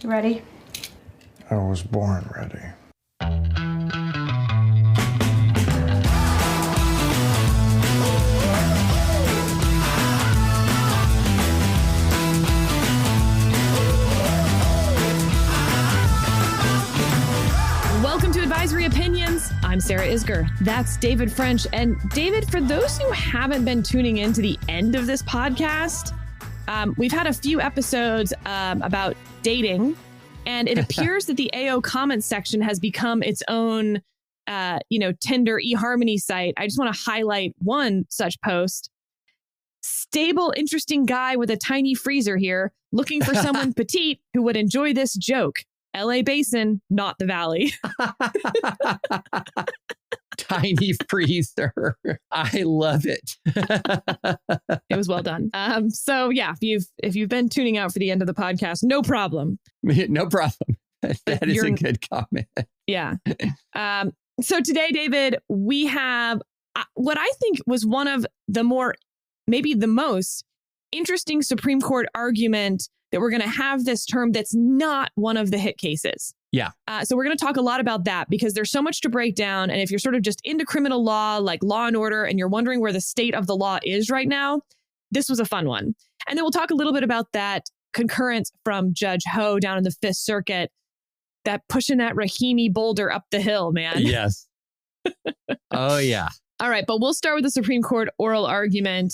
You ready? I was born ready. Welcome to Advisory Opinions. I'm Sarah Isger. That's David French. And David, for those who haven't been tuning in to the end of this podcast, we've had a few episodes about dating, and it appears that the AO comments section has become its own, Tinder eHarmony site. I just want to highlight one such post. Stable, interesting guy with a tiny freezer here, looking for someone petite who would enjoy this joke. LA Basin, not the Valley. Tiny freezer. I love it. It was well done. So yeah, if you've been tuning out for the end of the podcast, no problem. No problem. That is a good comment. Yeah. So today, David, we have what I think was one of maybe the most interesting Supreme Court argument that we're going to have this term that's not one of the hit cases. Yeah. So we're going to talk a lot about that because there's so much to break down. And if you're sort of just into criminal law, like Law and Order, and you're wondering where the state of the law is right now, this was a fun one. And then we'll talk a little bit about that concurrence from Judge Ho down in the Fifth Circuit, that pushing that Rahimi boulder up the hill, man. Yes. Oh, yeah. All right. But we'll start with the Supreme Court oral argument.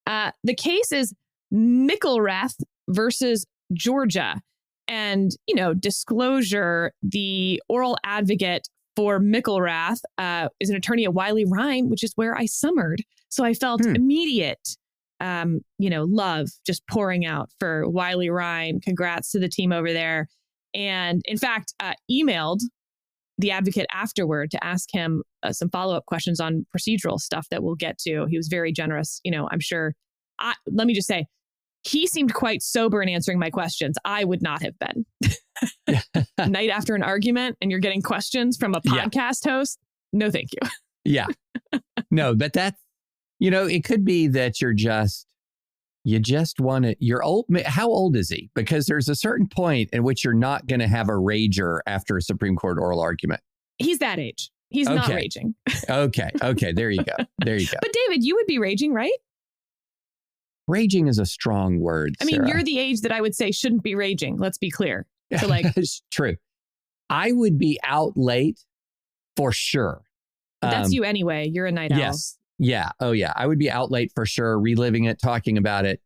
The case is Mickelrath versus Georgia. And, disclosure, the oral advocate for Mickelrath is an attorney at Wiley Rhyme, which is where I summered. So I felt immediate, love just pouring out for Wiley Rhyme. Congrats to the team over there. And in fact, emailed the advocate afterward to ask him some follow-up questions on procedural stuff that we'll get to. He was very generous. I'm sure. Let me just say, he seemed quite sober in answering my questions. I would not have been. Night after an argument and you're getting questions from a podcast host. No, thank you. Yeah. No, but that's, it could be that you just want to, you're old. How old is he? Because there's a certain point at which you're not going to have a rager after a Supreme Court oral argument. He's that age. He's not raging. Okay. There you go. But David, you would be raging, right? Raging is a strong word. I mean, Sarah. You're the age that I would say shouldn't be raging. Let's be clear. So It's true. I would be out late for sure. That's you anyway. You're a night owl. Yes. Yeah. Oh, yeah. I would be out late for sure, reliving it, talking about it,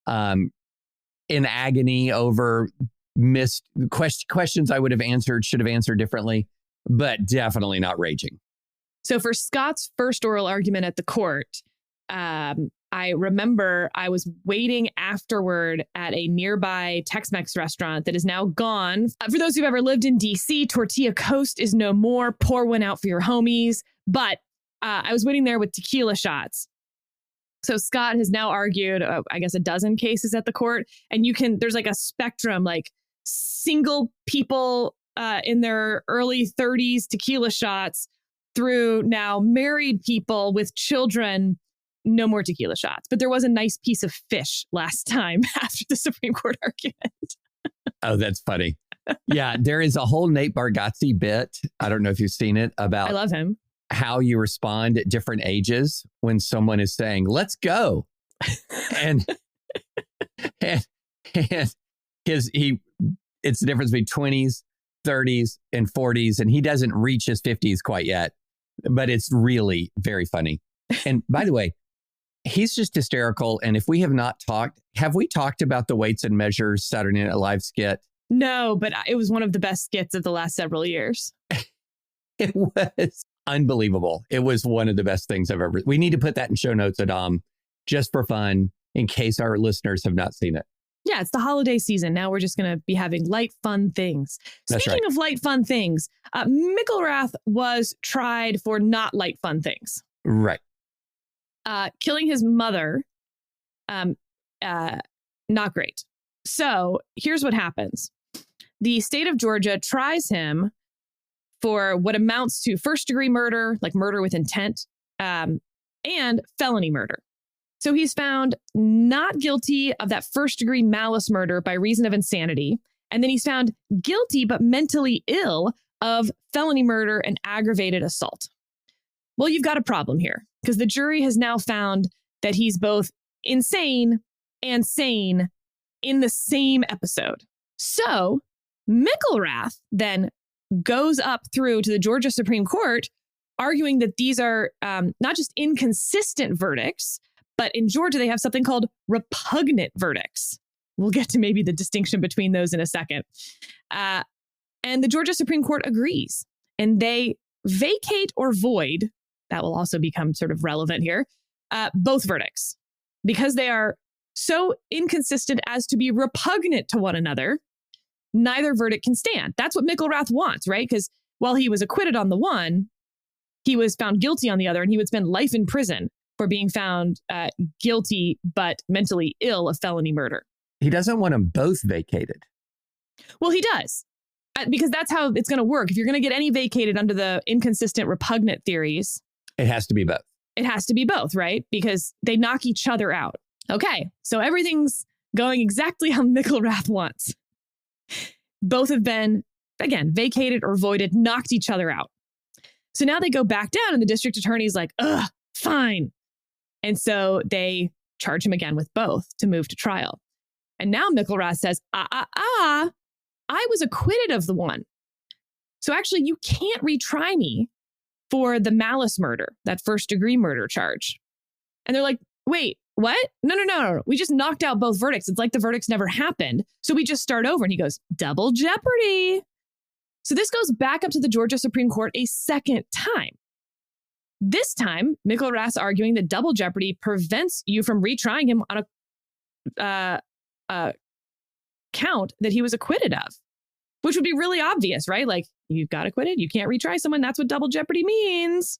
in agony over missed questions I would have should have answered differently, but definitely not raging. So for Scott's first oral argument at the court, I remember I was waiting afterward at a nearby Tex-Mex restaurant that is now gone. For those who've ever lived in DC, Tortilla Coast is no more. Pour one out for your homies. But I was waiting there with tequila shots. So Scott has now argued, I guess, a dozen cases at the court. And there's like a spectrum, like single people in their early 30s, tequila shots, through now married people with children. No more tequila shots. But there was a nice piece of fish last time after the Supreme Court argument. Oh, that's funny. Yeah, there is a whole Nate Bargatze bit. I don't know if you've seen it I love him. How you respond at different ages when someone is saying, let's go. and it's the difference between 20s, 30s, and 40s. And he doesn't reach his 50s quite yet. But it's really very funny. And by the way, he's just hysterical. And if we have not have we talked about the Weights and Measures Saturday Night Live skit? No, but it was one of the best skits of the last several years. It was unbelievable. It was one of the best things I've ever. We need to put that in show notes, Adam, just for fun, in case our listeners have not seen it. Yeah, it's the holiday season. Now we're just going to be having light, fun things. Speaking of light, fun things, Mickelrath was tried for not light, fun things. Right. Killing his mother, not great. So here's what happens. The state of Georgia tries him for what amounts to first-degree murder, like murder with intent, and felony murder. So he's found not guilty of that first-degree malice murder by reason of insanity, And then he's found guilty but mentally ill of felony murder and aggravated assault. Well, you've got a problem here because the jury has now found that he's both insane and sane in the same episode. So Micklerath then goes up through to the Georgia Supreme Court, arguing that these are not just inconsistent verdicts, but in Georgia, they have something called repugnant verdicts. We'll get to maybe the distinction between those in a second. And the Georgia Supreme Court agrees, and they vacate or void, that will also become sort of relevant here, both verdicts, because they are so inconsistent as to be repugnant to one another. Neither verdict can stand. That's what Micklerath wants, right? Because while he was acquitted on the one, he was found guilty on the other, and he would spend life in prison for being found guilty but mentally ill of felony murder. He doesn't want them both vacated. Well, he does, because that's how it's going to work. If you're going to get any vacated under the inconsistent repugnant theories, it has to be both. It has to be both, right? Because they knock each other out. Okay, so everything's going exactly how Micklerath wants. Both have been, again, vacated or voided, knocked each other out. So now they go back down, and the district attorney's like, ugh, fine. And so they charge him again with both to move to trial. And now Micklerath says, I was acquitted of the one. So actually, you can't retry me for the malice murder, that first degree murder charge. And they're like, wait, what? No. We just knocked out both verdicts. It's like the verdicts never happened. So we just start over. And he goes, double jeopardy. So this goes back up to the Georgia Supreme Court a second time. This time, Micklerath's arguing that double jeopardy prevents you from retrying him on a count that he was acquitted of, which would be really obvious, right? Like, you got acquitted, you can't retry someone. That's what double jeopardy means.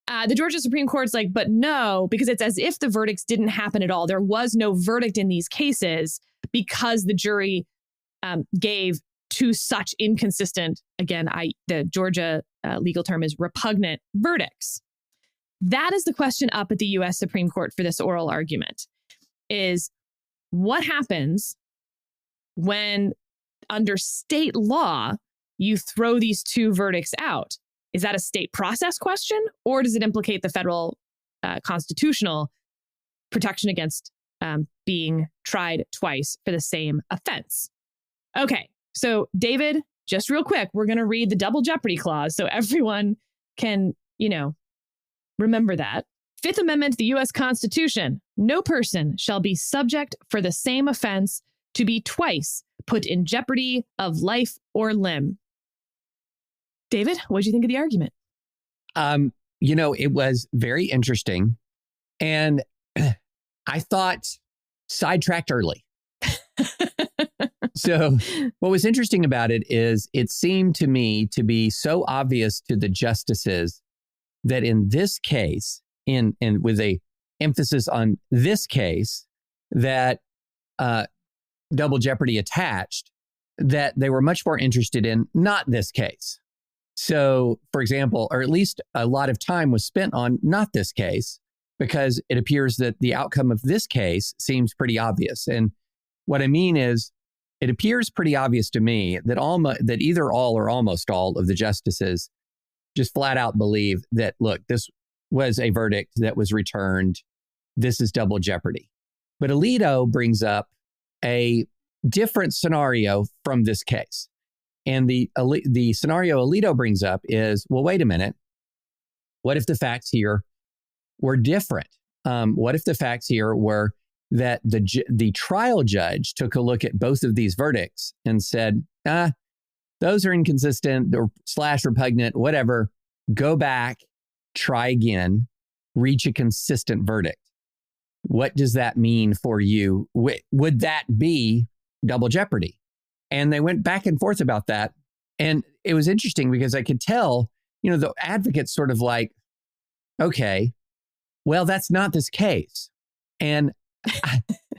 The Georgia Supreme Court's like, but no, because it's as if the verdicts didn't happen at all. There was no verdict in these cases because the jury gave two such inconsistent, again, the Georgia legal term is repugnant verdicts. That is the question up at the U.S. Supreme Court for this oral argument, is what happens when under state law you throw these two verdicts out? Is that a state process question, or does it implicate the federal constitutional protection against being tried twice for the same offense? Okay, so David, just real quick, we're going to read the double jeopardy clause so everyone can, remember that. Fifth Amendment to the U.S. Constitution. No person shall be subject for the same offense to be twice put in jeopardy of life or limb. David, what did you think of the argument? It was very interesting. And I thought sidetracked early. So what was interesting about it is it seemed to me to be so obvious to the justices that in this case, and with a emphasis on this case, that double jeopardy attached, that they were much more interested in not this case. So, for example, or at least a lot of time was spent on not this case, because it appears that the outcome of this case seems pretty obvious. And what I mean is, it appears pretty obvious to me that that either all or almost all of the justices just flat out believe that, look, this was a verdict that was returned. This is double jeopardy. But Alito brings up a different scenario from this case. And the scenario Alito brings up is, well, wait a minute. What if the facts here were different? What if the facts here were that the trial judge took a look at both of these verdicts and said, those are inconsistent or / repugnant, whatever. Go back, try again, reach a consistent verdict. What does that mean for you? Would that be double jeopardy? And they went back and forth about that. And it was interesting because I could tell, the advocates sort of like, okay, well, that's not this case. And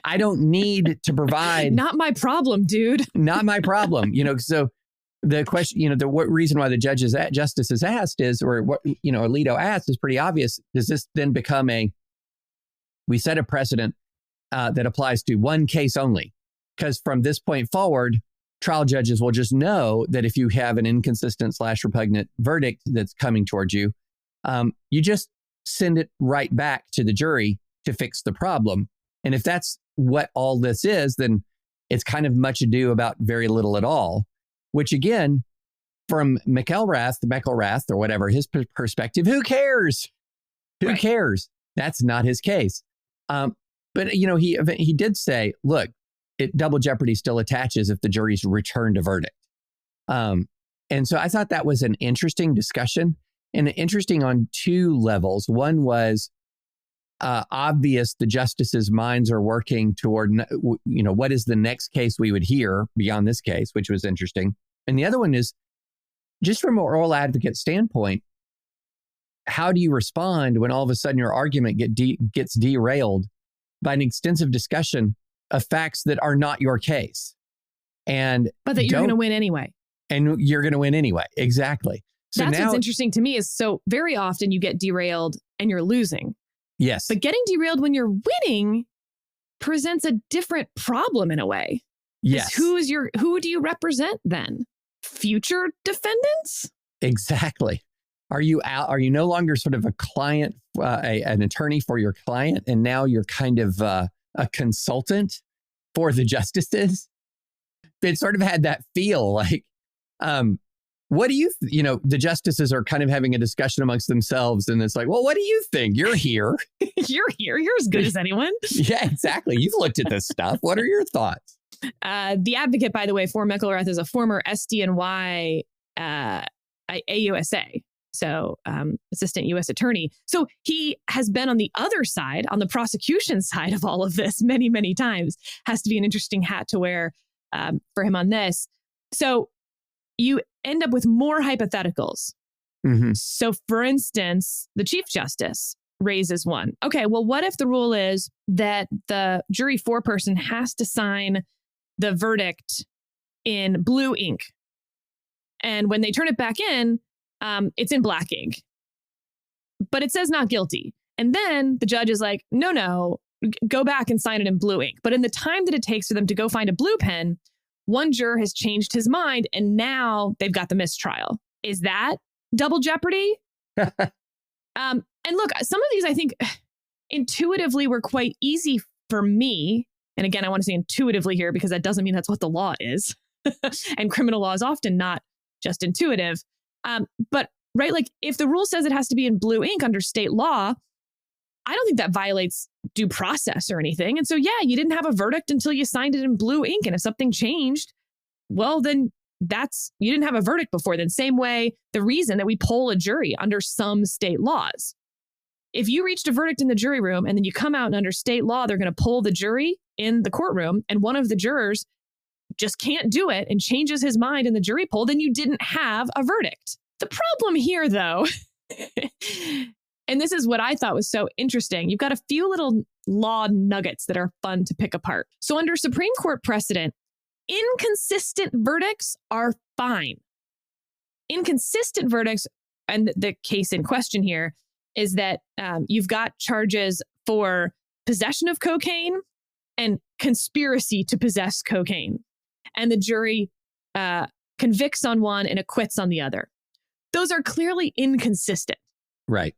I don't need to provide. Not my problem, dude. Not my problem. So the question, the reason why the justices asked is, or what, Alito asked is pretty obvious. Does this then become we set a precedent that applies to one case only? Because from this point forward, trial judges will just know that if you have an inconsistent / repugnant verdict that's coming towards you, you just send it right back to the jury to fix the problem. And if that's what all this is, then it's kind of much ado about very little at all, which again, from McElrath or whatever, his perspective, who cares? Who cares? That's not his case. But, he did say, look, double jeopardy still attaches if the jury's returned a verdict. And so I thought that was an interesting discussion, and interesting on two levels. One was obvious the justices' minds are working toward, what is the next case we would hear beyond this case, which was interesting. And the other one is just from an oral advocate standpoint, how do you respond when all of a sudden your argument gets derailed by an extensive discussion of facts that are not your case? But that you're going to win anyway. And you're going to win anyway. Exactly. So that's what's interesting to me is so very often you get derailed and you're losing. Yes. But getting derailed when you're winning presents a different problem in a way. Yes. Who do you represent then? Future defendants? Exactly. Are you no longer sort of a client, an attorney for your client, and now you're kind of a consultant for the justices? It sort of had that feel like, what do you, the justices are kind of having a discussion amongst themselves, and it's like, well, what do you think? You're here. You're here. You're as good as anyone. Yeah, exactly. You've looked at this stuff. What are your thoughts? The advocate, by the way, for McElrath is a former SDNY AUSA. So assistant U.S. attorney. So he has been on the other side, on the prosecution side of all of this many, many times. Has to be an interesting hat to wear for him on this. So you end up with more hypotheticals. Mm-hmm. So for instance, the Chief Justice raises one. Okay, well, what if the rule is that the jury foreperson has to sign the verdict in blue ink? And when they turn it back in, it's in black ink, but it says not guilty. And then the judge is like, no, go back and sign it in blue ink. But in the time that it takes for them to go find a blue pen, one juror has changed his mind and now they've got the mistrial. Is that double jeopardy? And look, some of these I think intuitively were quite easy for me. And again, I want to say intuitively here because that doesn't mean that's what the law is. And criminal law is often not just intuitive. But right, like if the rule says it has to be in blue ink under state law, I don't think that violates due process or anything. And so, yeah, you didn't have a verdict until you signed it in blue ink. And if something changed, well, then you didn't have a verdict before. Then same way, the reason that we poll a jury under some state laws. If you reached a verdict in the jury room and then you come out and under state law, they're going to poll the jury in the courtroom and one of the jurors just can't do it and changes his mind in the jury poll, then you didn't have a verdict. The problem here, though, and this is what I thought was so interesting, you've got a few little law nuggets that are fun to pick apart. So under Supreme Court precedent, inconsistent verdicts are fine. Inconsistent verdicts, and the case in question here is that you've got charges for possession of cocaine and conspiracy to possess cocaine. And the jury convicts on one and acquits on the other. Those are clearly inconsistent. Right.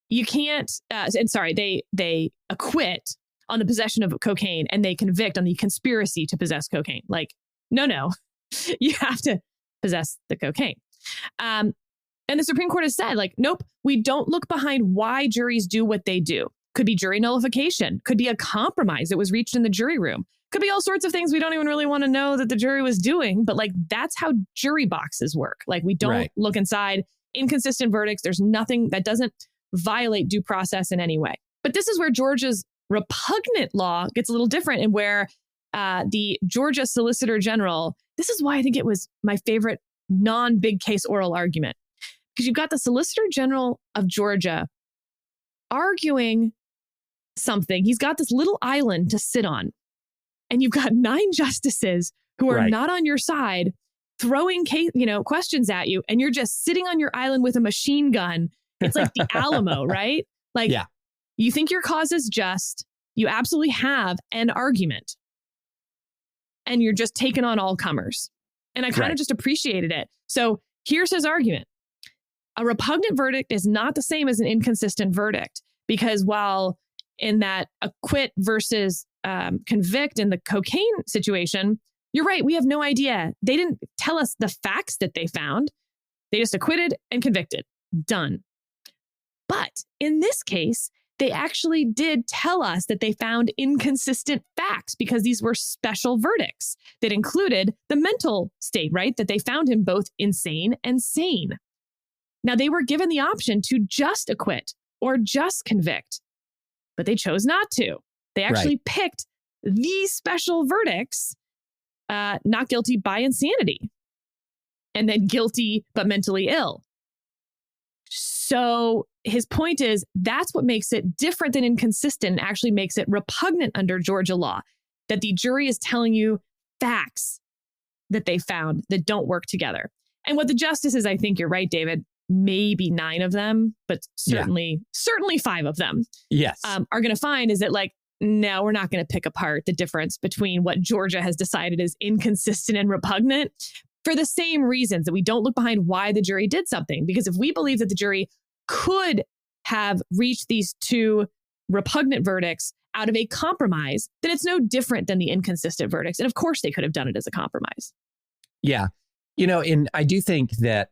You can't, they acquit on the possession of cocaine and they convict on the conspiracy to possess cocaine. Like, no, you have to possess the cocaine. And the Supreme Court has said, like, nope, we don't look behind why juries do what they do. Could be jury nullification, could be a compromise that was reached in the jury room. Could be all sorts of things we don't even really want to know that the jury was doing. But like, that's how jury boxes work. Like, we don't look inside inconsistent verdicts. There's nothing that doesn't violate due process in any way. But this is where Georgia's repugnant law gets a little different, and where the Georgia Solicitor General, this is why I think it was my favorite non-big case oral argument, because you've got the Solicitor General of Georgia arguing something. He's got this little island to sit on. And you've got 9 justices who are not on your side throwing questions at you. And you're just sitting on your island with a machine gun. It's like the Alamo, right? Like, you think your cause is just, you absolutely have an argument. And you're just taking on all comers. And I kind of just appreciated it. So here's his argument. A repugnant verdict is not the same as an inconsistent verdict, because while in that acquit versus convict in the cocaine situation, you're right, we have no idea. They didn't tell us the facts that they found. They just acquitted and convicted. Done. But in this case, they actually did tell us that they found inconsistent facts because these were special verdicts that included the mental state, right? That they found him both insane and sane. Now, they were given the option to just acquit or just convict, but they chose not to. They actually picked these special verdicts, not guilty by insanity, and then guilty but mentally ill. So his point is that's what makes it different than inconsistent, and actually makes it repugnant under Georgia law, that the jury is telling you facts that they found that don't work together. And what the justices, I think you're right, David, maybe 9 of them, but certainly 5 of them are going to find is that like, no, we're not going to pick apart the difference between what Georgia has decided is inconsistent and repugnant for the same reasons, that we don't look behind why the jury did something. Because if we believe that the jury could have reached these 2 repugnant verdicts out of a compromise, then it's no different than the inconsistent verdicts. And of course, they could have done it as a compromise. Yeah. You know, and I do think that,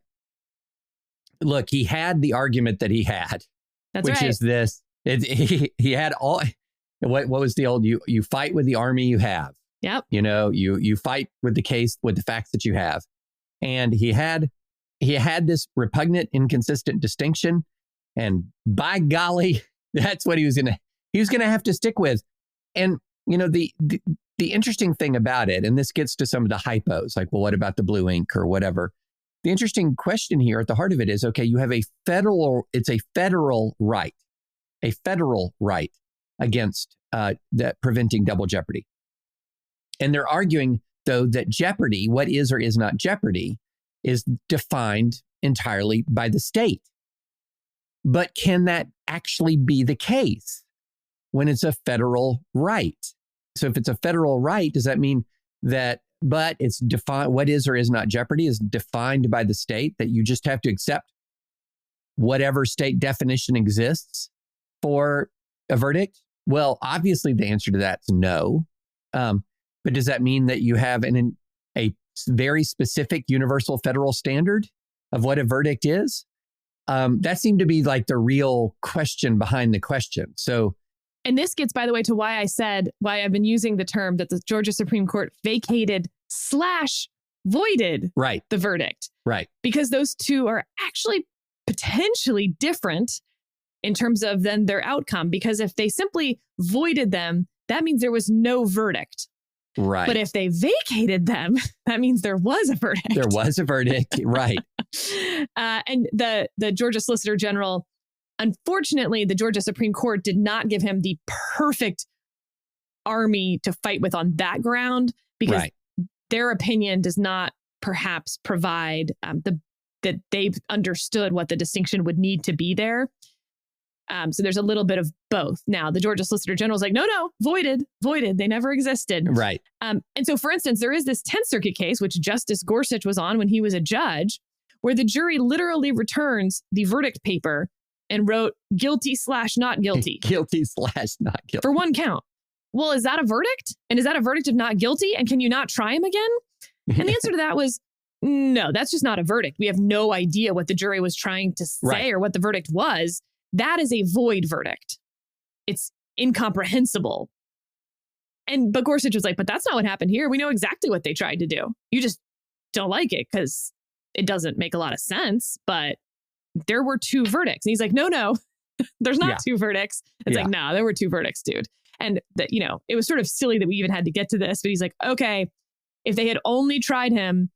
look, he had the argument that he had, which is this. He had all, what was the old, you fight with the army you have. Yep. You know, you fight with the case, with the facts that you have. And he had this repugnant, inconsistent distinction. And by golly, that's what he was going to have to stick with. And, you know, the interesting thing about it, and this gets to some of the hypos, like, well, what about the blue ink or whatever? The interesting question here at the heart of it is, okay, you have it's a federal right against that preventing double jeopardy. And they're arguing, though, that jeopardy, what is or is not jeopardy, is defined entirely by the state. But can that actually be the case when it's a federal right? So if it's a federal right, does that mean that, but it's defined, what is or is not jeopardy is defined by the state, that you just have to accept whatever state definition exists for a verdict? Well, obviously the answer to that is no. But does that mean that you have a very specific universal federal standard of what a verdict is? That seemed to be like the real question behind the question. So, and this gets, by the way, to why I've been using the term that the Georgia Supreme Court vacated / voided the verdict. Right. Because those 2 are actually potentially different in terms of then their outcome. Because if they simply voided them, that means there was no verdict. Right. But if they vacated them, that means there was a verdict. There was a verdict. Right. And the Georgia Solicitor General, unfortunately, the Georgia Supreme Court did not give him the perfect army to fight with on that ground, because their opinion does not perhaps provide that they've understood what the distinction would need to be there. So there's a little bit of both. Now, the Georgia Solicitor General is like, no, voided. They never existed. Right. And so, for instance, there is this 10th Circuit case, which Justice Gorsuch was on when he was a judge, where the jury literally returns the verdict paper and wrote guilty / not guilty. Guilty / not guilty. For 1 count. Well, is that a verdict? And is that a verdict of not guilty? And can you not try him again? And the answer to that was, no, that's just not a verdict. We have no idea what the jury was trying to say or what the verdict was. That is a void verdict. It's incomprehensible. But Gorsuch was like, but that's not what happened here. We know exactly what they tried to do. You just don't like it because it doesn't make a lot of sense. But there were 2 verdicts. And he's like, no, there's not 2 verdicts. It's like, no, there were 2 verdicts, dude. And that, you know, it was sort of silly that we even had to get to this. But he's like, okay, if they had only tried him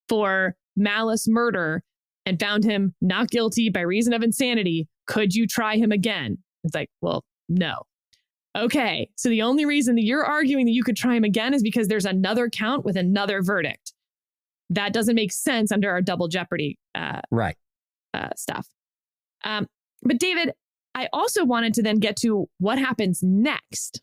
for malice murder and found him not guilty by reason of insanity, could you try him again? It's like, well, no. Okay, so the only reason that you're arguing that you could try him again is because there's another count with another verdict. That doesn't make sense under our double jeopardy stuff. But David, I also wanted to then get to what happens next.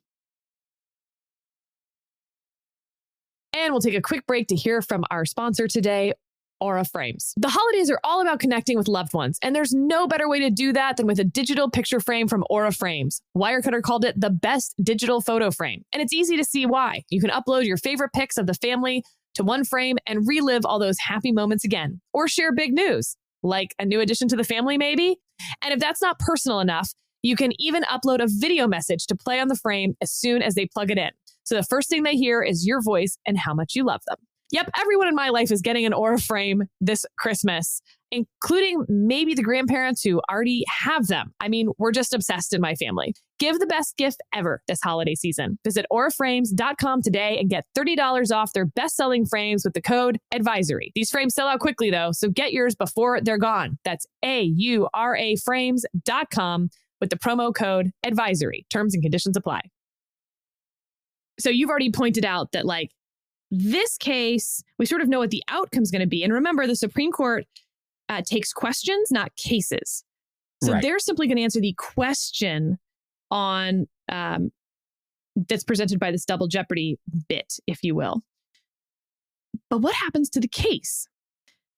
And we'll take a quick break to hear from our sponsor today, Aura Frames. The holidays are all about connecting with loved ones, and there's no better way to do that than with a digital picture frame from Aura Frames. Wirecutter called it the best digital photo frame, and it's easy to see why. You can upload your favorite pics of the family to one frame and relive all those happy moments again, or share big news, like a new addition to the family maybe. And if that's not personal enough, you can even upload a video message to play on the frame as soon as they plug it in. So the first thing they hear is your voice and how much you love them. Yep, everyone in my life is getting an Aura frame this Christmas, including maybe the grandparents who already have them. I mean, we're just obsessed in my family. Give the best gift ever this holiday season. Visit auraframes.com today and get $30 off their best-selling frames with the code ADVISORY. These frames sell out quickly, though, so get yours before they're gone. That's auraframes.com with the promo code ADVISORY. Terms and conditions apply. So you've already pointed out that, like, this case, we sort of know what the outcome's going to be. And remember, the Supreme Court takes questions, not cases. So they're simply going to answer the question on that's presented by this double jeopardy bit, if you will. But what happens to the case?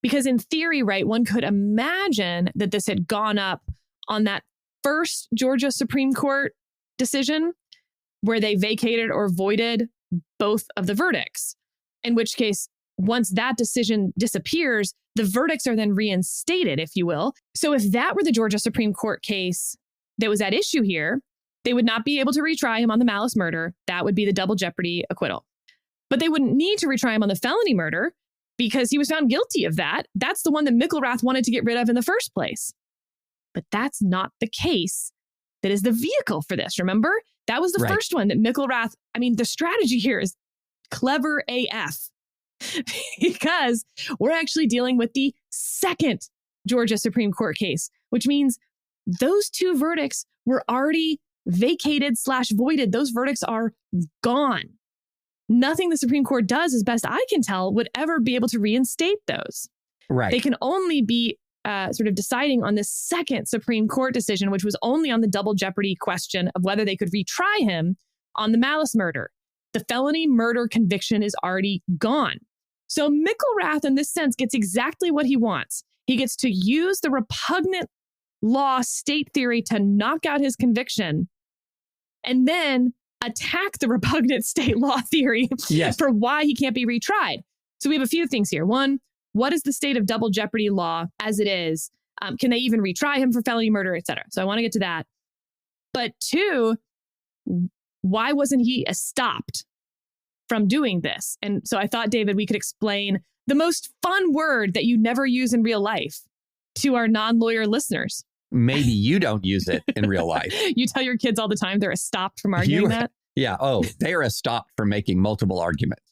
Because in theory, right, one could imagine that this had gone up on that first Georgia Supreme Court decision where they vacated or voided both of the verdicts. In which case, once that decision disappears, the verdicts are then reinstated, if you will. So if that were the Georgia Supreme Court case that was at issue here, they would not be able to retry him on the malice murder. That would be the double jeopardy acquittal. But they wouldn't need to retry him on the felony murder because he was found guilty of that. That's the one that Mickelrath wanted to get rid of in the first place. But that's not the case that is the vehicle for this. Remember? That was the first one that Mickelrath, I mean, the strategy here is clever AF because we're actually dealing with the second Georgia Supreme Court case, which means those two verdicts were already vacated/voided. Those verdicts are gone. Nothing the Supreme Court does, as best I can tell, would ever be able to reinstate those. Right. They can only be sort of deciding on this second Supreme Court decision, which was only on the double jeopardy question of whether they could retry him on the malice murder. The felony murder conviction is already gone. So Mickelrath, in this sense, gets exactly what he wants. He gets to use the repugnant law state theory to knock out his conviction and then attack the repugnant state law theory for why he can't be retried. So we have a few things here. One, what is the state of double jeopardy law as it is? Can they even retry him for felony murder, et cetera? So I want to get to that. But two, why wasn't he stopped from doing this? And so I thought, David, we could explain the most fun word that you never use in real life to our non-lawyer listeners. Maybe you don't use it in real life. You tell your kids all the time they're stopped from arguing that? Yeah. Oh, they are stopped from making multiple arguments.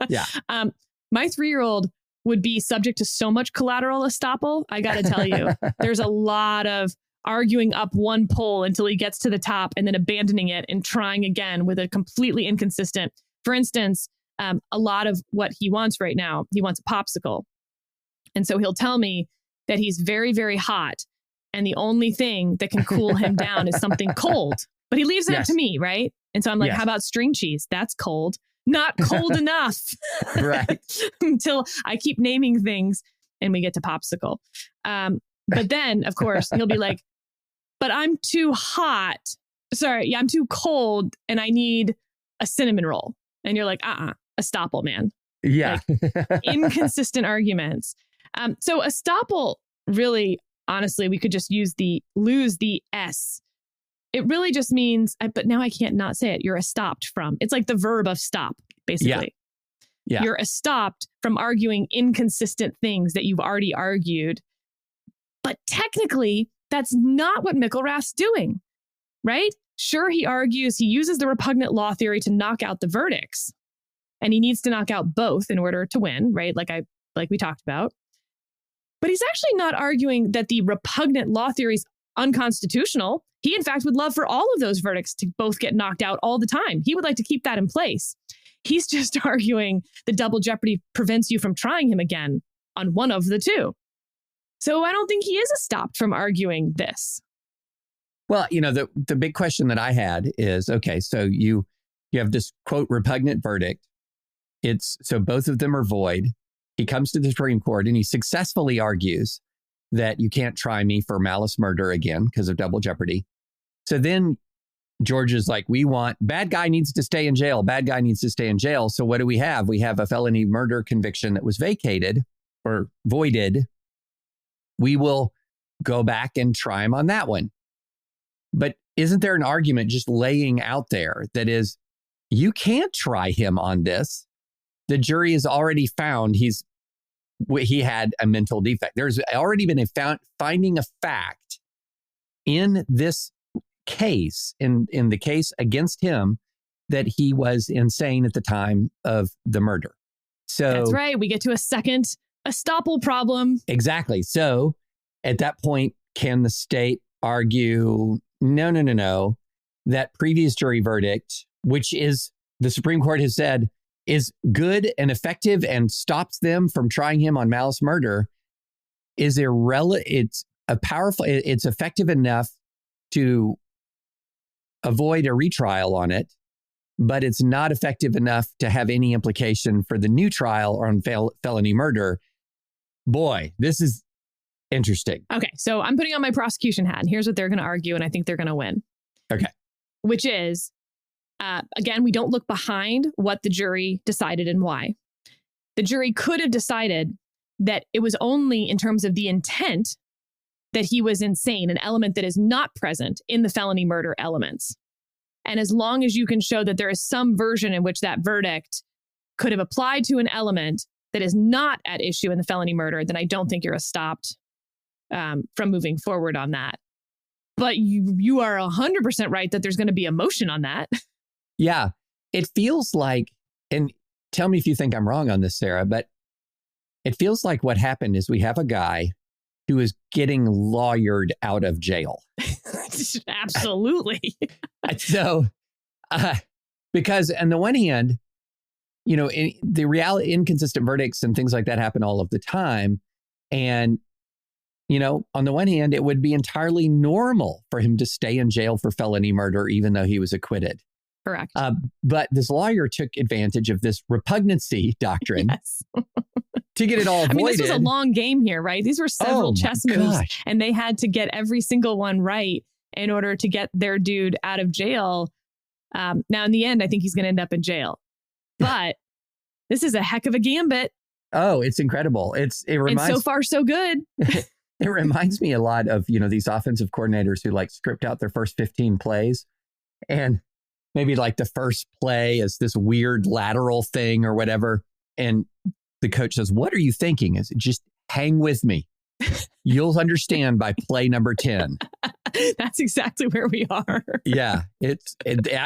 Yeah. My 3-year-old would be subject to so much collateral estoppel. I got to tell you, there's a lot of arguing up one pole until he gets to the top and then abandoning it and trying again with a completely inconsistent. For instance, a lot of what he wants right now, he wants a popsicle. And so he'll tell me that he's very, very hot. And the only thing that can cool him down is something cold. But he leaves it up to me, right? And so I'm like, how about string cheese? That's cold. Not cold enough. Right. Until I keep naming things and we get to popsicle. But then, of course, he'll be like, but I'm too hot. Sorry, I'm too cold and I need a cinnamon roll. And you're like, estoppel, man. Yeah. Like, inconsistent arguments. So estoppel, really, honestly, we could just lose the S. It really just means, but now I can't not say it. You're estopped from. It's like the verb of stop, basically. Yeah. You're estopped from arguing inconsistent things that you've already argued. But technically, that's not what Mickelrath's doing, right? Sure, he argues, he uses the repugnant law theory to knock out the verdicts. And he needs to knock out both in order to win, right? Like we talked about. But he's actually not arguing that the repugnant law theory is unconstitutional. He, in fact, would love for all of those verdicts to both get knocked out all the time. He would like to keep that in place. He's just arguing the double jeopardy prevents you from trying him again on one of the two. So I don't think he is stopped from arguing this. Well, the big question that I had is, okay, so you have this, quote, repugnant verdict. So both of them are void. He comes to the Supreme Court and he successfully argues that you can't try me for malice murder again because of double jeopardy. So then Georgia's like, bad guy needs to stay in jail. Bad guy needs to stay in jail. So what do we have? We have a felony murder conviction that was vacated or voided. We will go back and try him on that one. But isn't there an argument just laying out there that is, you can't try him on this? The jury has already found he had a mental defect. There's already been a finding of fact in this case, in the case against him, that he was insane at the time of the murder. So that's right. We get to a second estoppel problem. Exactly. So at that point, can the state argue, no, that previous jury verdict, which is the Supreme Court has said is good and effective and stops them from trying him on malice murder, it's effective enough to avoid a retrial on it, but it's not effective enough to have any implication for the new trial on felony murder. Boy, this is interesting. Okay, so I'm putting on my prosecution hat, and here's what they're going to argue, and I think they're going to win. Okay. Which is, again, we don't look behind what the jury decided and why. The jury could have decided that it was only in terms of the intent that he was insane, an element that is not present in the felony murder elements. And as long as you can show that there is some version in which that verdict could have applied to an element that is not at issue in the felony murder, then I don't think you're stopped from moving forward on that. But you are 100% right that there's going to be a motion on that. Yeah, it feels like, and tell me if you think I'm wrong on this, Sarah, but it feels like what happened is we have a guy who is getting lawyered out of jail. Absolutely. So, because on the one hand, the reality, inconsistent verdicts and things like that happen all of the time. And, on the one hand, it would be entirely normal for him to stay in jail for felony murder, even though he was acquitted. Correct. But this lawyer took advantage of this repugnancy doctrine yes. to get it all avoided. I mean, this was a long game here, right? These were several chess moves, and they had to get every single one right in order to get their dude out of jail. Now, in the end, I think he's going to end up in jail. But this is a heck of a gambit. Oh, it's incredible. And so far, so good. It reminds me a lot of, these offensive coordinators who script out their first 15 plays. And maybe the first play is this weird lateral thing or whatever. And the coach says, what are you thinking? Is it just hang with me? You'll understand by play number 10. That's exactly where we are. Yeah,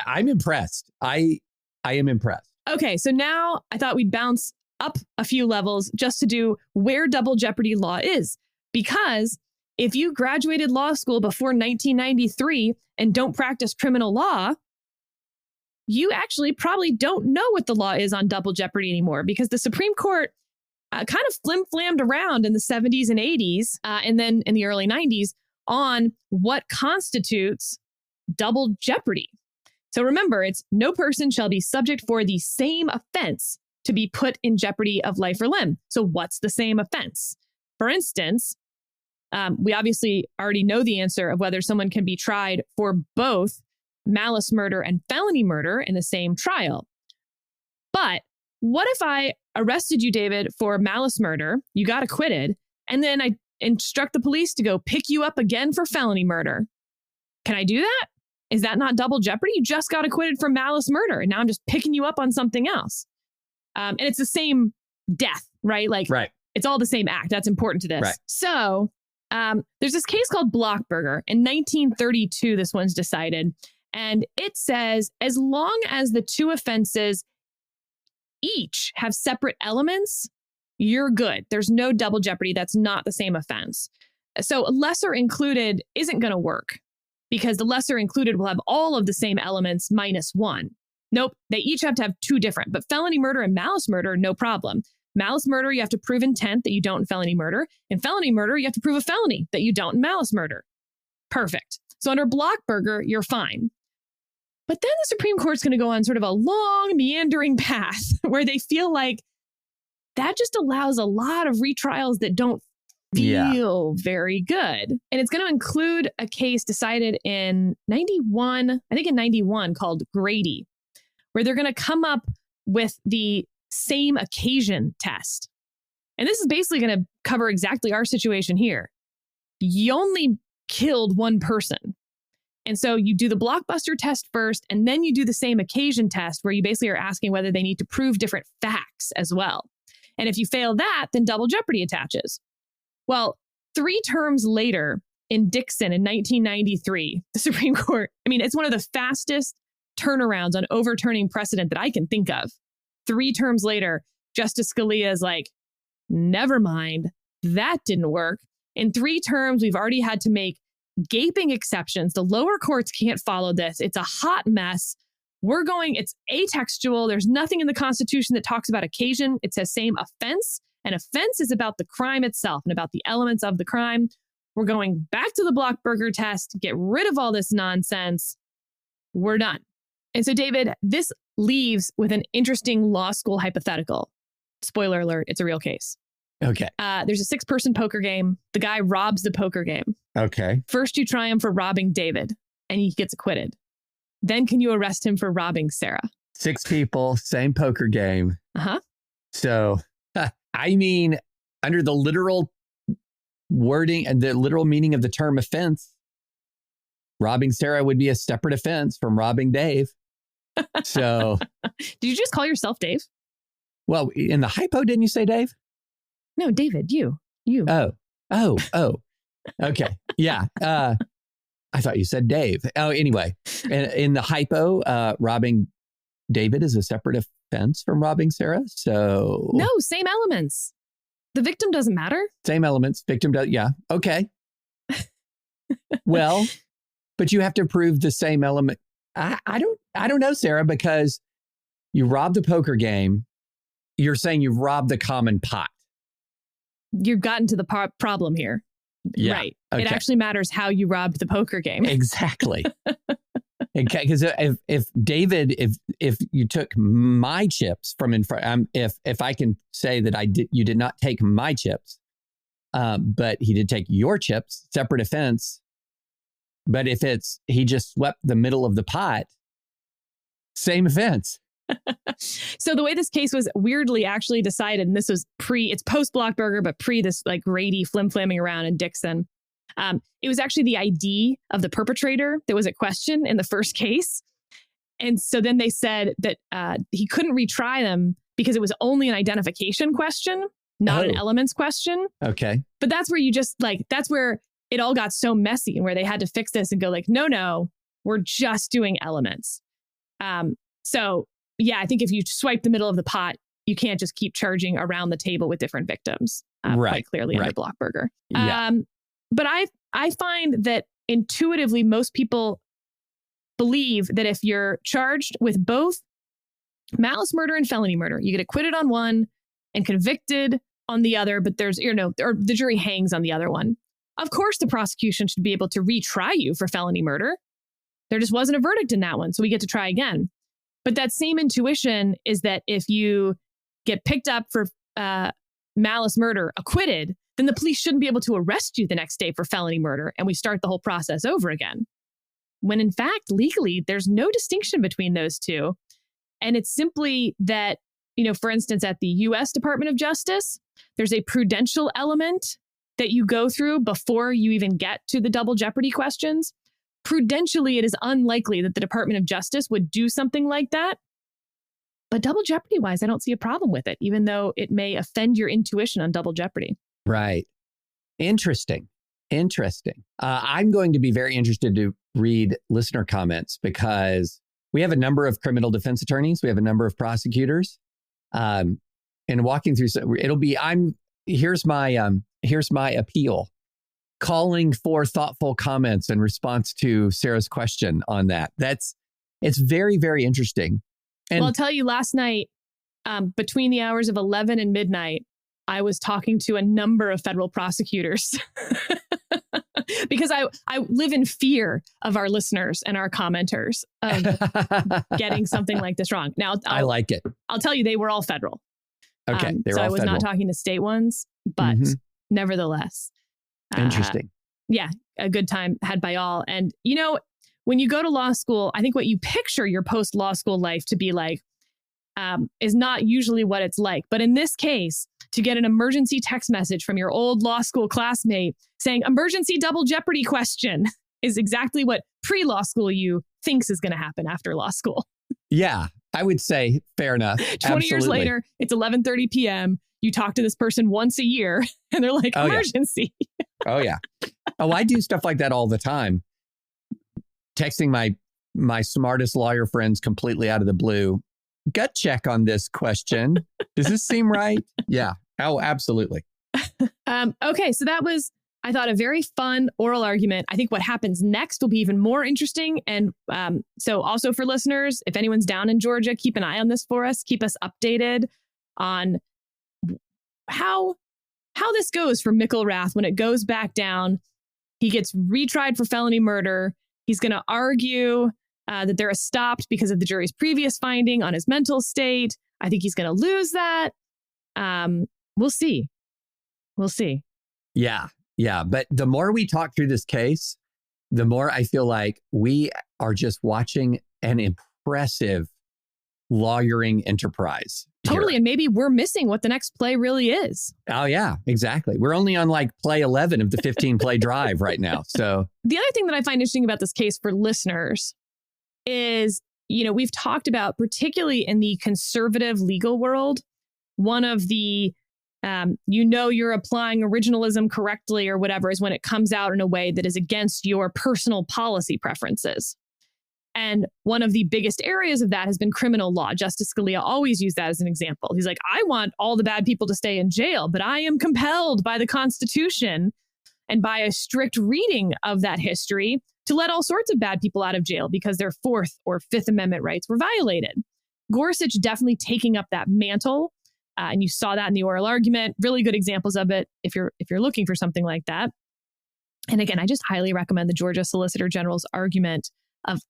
I'm impressed. I am impressed. Okay, so now I thought we'd bounce up a few levels just to do where double jeopardy law is. Because if you graduated law school before 1993 and don't practice criminal law, you actually probably don't know what the law is on double jeopardy anymore, because the Supreme Court kind of flim-flammed around in the 70s and 80s and then in the early 90s on what constitutes double jeopardy. So remember, it's no person shall be subject for the same offense to be put in jeopardy of life or limb. So what's the same offense? For instance, we obviously already know the answer of whether someone can be tried for both malice murder and felony murder in the same trial. But what if I arrested you, David, for malice murder, you got acquitted, and then I instruct the police to go pick you up again for felony murder? Can I do that? Is that not double jeopardy? You just got acquitted for malice murder, and now I'm just picking you up on something else. And it's the same death, right? Right. It's all the same act. That's important to this. Right. So there's this case called Blockberger. In 1932, this one's decided. And it says, as long as the two offenses each have separate elements, you're good. There's no double jeopardy. That's not the same offense. So lesser included isn't going to work, because the lesser included will have all of the same elements minus one. Nope. They each have to have two different. But felony murder and malice murder, no problem. Malice murder, you have to prove intent that you don't in felony murder. In felony murder, you have to prove a felony that you don't in malice murder. Perfect. So under Blockberger, you're fine. But then the Supreme Court's going to go on sort of a long, meandering path where they feel like that just allows a lot of retrials that don't feel very good. And it's going to include a case decided in 91, I think in 91, called Grady, where they're going to come up with the same occasion test. And this is basically going to cover exactly our situation here. You only killed one person. And so you do the blockbuster test first, and then you do the same occasion test where you basically are asking whether they need to prove different facts as well. And if you fail that, then double jeopardy attaches. Well, 3 terms later in Dixon in 1993, the Supreme Court, I mean, it's one of the fastest turnarounds on overturning precedent that I can think of. 3 terms later, Justice Scalia is like, never mind, that didn't work. In 3 terms, we've already had to make gaping exceptions. The lower courts can't follow this. It's a hot mess. It's atextual. There's nothing in the Constitution that talks about occasion. It says same offense. And offense is about the crime itself and about the elements of the crime. We're going back to the Blockberger test, get rid of all this nonsense. We're done. And so, David, this leaves with an interesting law school hypothetical. Spoiler alert, it's a real case. Okay. There's a 6-person poker game. The guy robs the poker game. Okay. First, you try him for robbing David, and he gets acquitted. Then can you arrest him for robbing Sarah? 6 people, same poker game. Uh-huh. So, I mean, under the literal wording and the literal meaning of the term offense, robbing Sarah would be a separate offense from robbing Dave. So. Did you just call yourself Dave? Well, in the hypo, didn't you say Dave? No, David, you. Oh. Okay. Yeah. I thought you said Dave. Oh, anyway, in the hypo, robbing David is a separate offense from robbing Sarah. So no, same elements. The victim doesn't matter. Same elements. Victim does. Yeah. Okay. Well, but you have to prove the same element. I don't know, Sarah, because you robbed the poker game. You're saying you've robbed the common pot. You've gotten to the problem here. Yeah, right. Okay. It actually matters how you robbed the poker game. Exactly. Because if David, if you took my chips from in front, if I can say that you did not take my chips, but he did take your chips, separate offense. But if he just swept the middle of the pot, same offense. So the way this case was weirdly actually decided, and this was it's post Blockberger, but pre this like Grady flim-flamming around in Dixon. It was actually the ID of the perpetrator that was at question in the first case. And so then they said that he couldn't retry them because it was only an identification question, not an elements question. Okay. But that's where that's where it all got so messy and where they had to fix this and go like, no, we're just doing elements. So yeah, I think if you swipe the middle of the pot, you can't just keep charging around the table with different victims. Quite clearly under Blockberger. Yeah. But I find that intuitively, most people believe that if you're charged with both malice murder and felony murder, you get acquitted on one and convicted on the other, but there's, or the jury hangs on the other one. Of course, the prosecution should be able to retry you for felony murder. There just wasn't a verdict in that one, so we get to try again. But that same intuition is that if you get picked up for malice murder, acquitted, then the police shouldn't be able to arrest you the next day for felony murder, and we start the whole process over again. When in fact, legally, there's no distinction between those two. And it's simply that, for instance, at the U.S. Department of Justice, there's a prudential element that you go through before you even get to the double jeopardy questions. Prudentially, it is unlikely that the Department of Justice would do something like that. But double jeopardy wise, I don't see a problem with it, even though it may offend your intuition on double jeopardy. Right. Interesting. I'm going to be very interested to read listener comments because we have a number of criminal defense attorneys. We have a number of prosecutors. And walking through, here's my appeal. Calling for thoughtful comments in response to Sarah's question on that. It's very, very interesting. And well, I'll tell you, last night, between the hours of 11 and midnight, I was talking to a number of federal prosecutors because I live in fear of our listeners and our commenters of getting something like this wrong. Now, I like it. I'll tell you, they were all federal. Okay. They were so all I was federal. not talking to state ones, but nevertheless. Interesting. Yeah. A good time had by all. And, you know, when you go to law school, I think what you picture your post-law school life to be like is not usually what it's like. But in this case, to get an emergency text message from your old law school classmate saying emergency double jeopardy question is exactly what pre-law school you thinks is going to happen after law school. Yeah, I would say fair enough. 20 years later, it's 11:30 p.m. You talk to this person once a year and they're like, emergency. Oh, yeah. Oh, I do stuff like that all the time. Texting my smartest lawyer friends completely out of the blue. Gut check on this question. Does this seem right? Yeah. Oh, absolutely. Okay. So that was, I thought, a very fun oral argument. I think what happens next will be even more interesting. And so also for listeners, if anyone's down in Georgia, keep an eye on this for us. Keep us updated on how this goes for McIlrath when it goes back down. He gets retried for felony murder. He's going to argue that they're stopped because of the jury's previous finding on his mental state. I think he's going to lose that. We'll see. We'll see. Yeah. Yeah. But the more we talk through this case, the more I feel like we are just watching an impressive lawyering enterprise. Totally. Here. And maybe we're missing what the next play really is. Oh, yeah, exactly. We're only on like play 11 of the 15 play drive right now. So the other thing that I find interesting about this case for listeners is, you know, we've talked about, particularly in the conservative legal world, one of the, you're applying originalism correctly or whatever is when it comes out in a way that is against your personal policy preferences. And one of the biggest areas of that has been criminal law. Justice Scalia always used that as an example. He's like, I want all the bad people to stay in jail, but I am compelled by the Constitution and by a strict reading of that history to let all sorts of bad people out of jail because their Fourth or Fifth Amendment rights were violated. Gorsuch definitely taking up that mantle. And you saw that in the oral argument. Really good examples of it if you're looking for something like that. And again, I just highly recommend the Georgia Solicitor General's argument of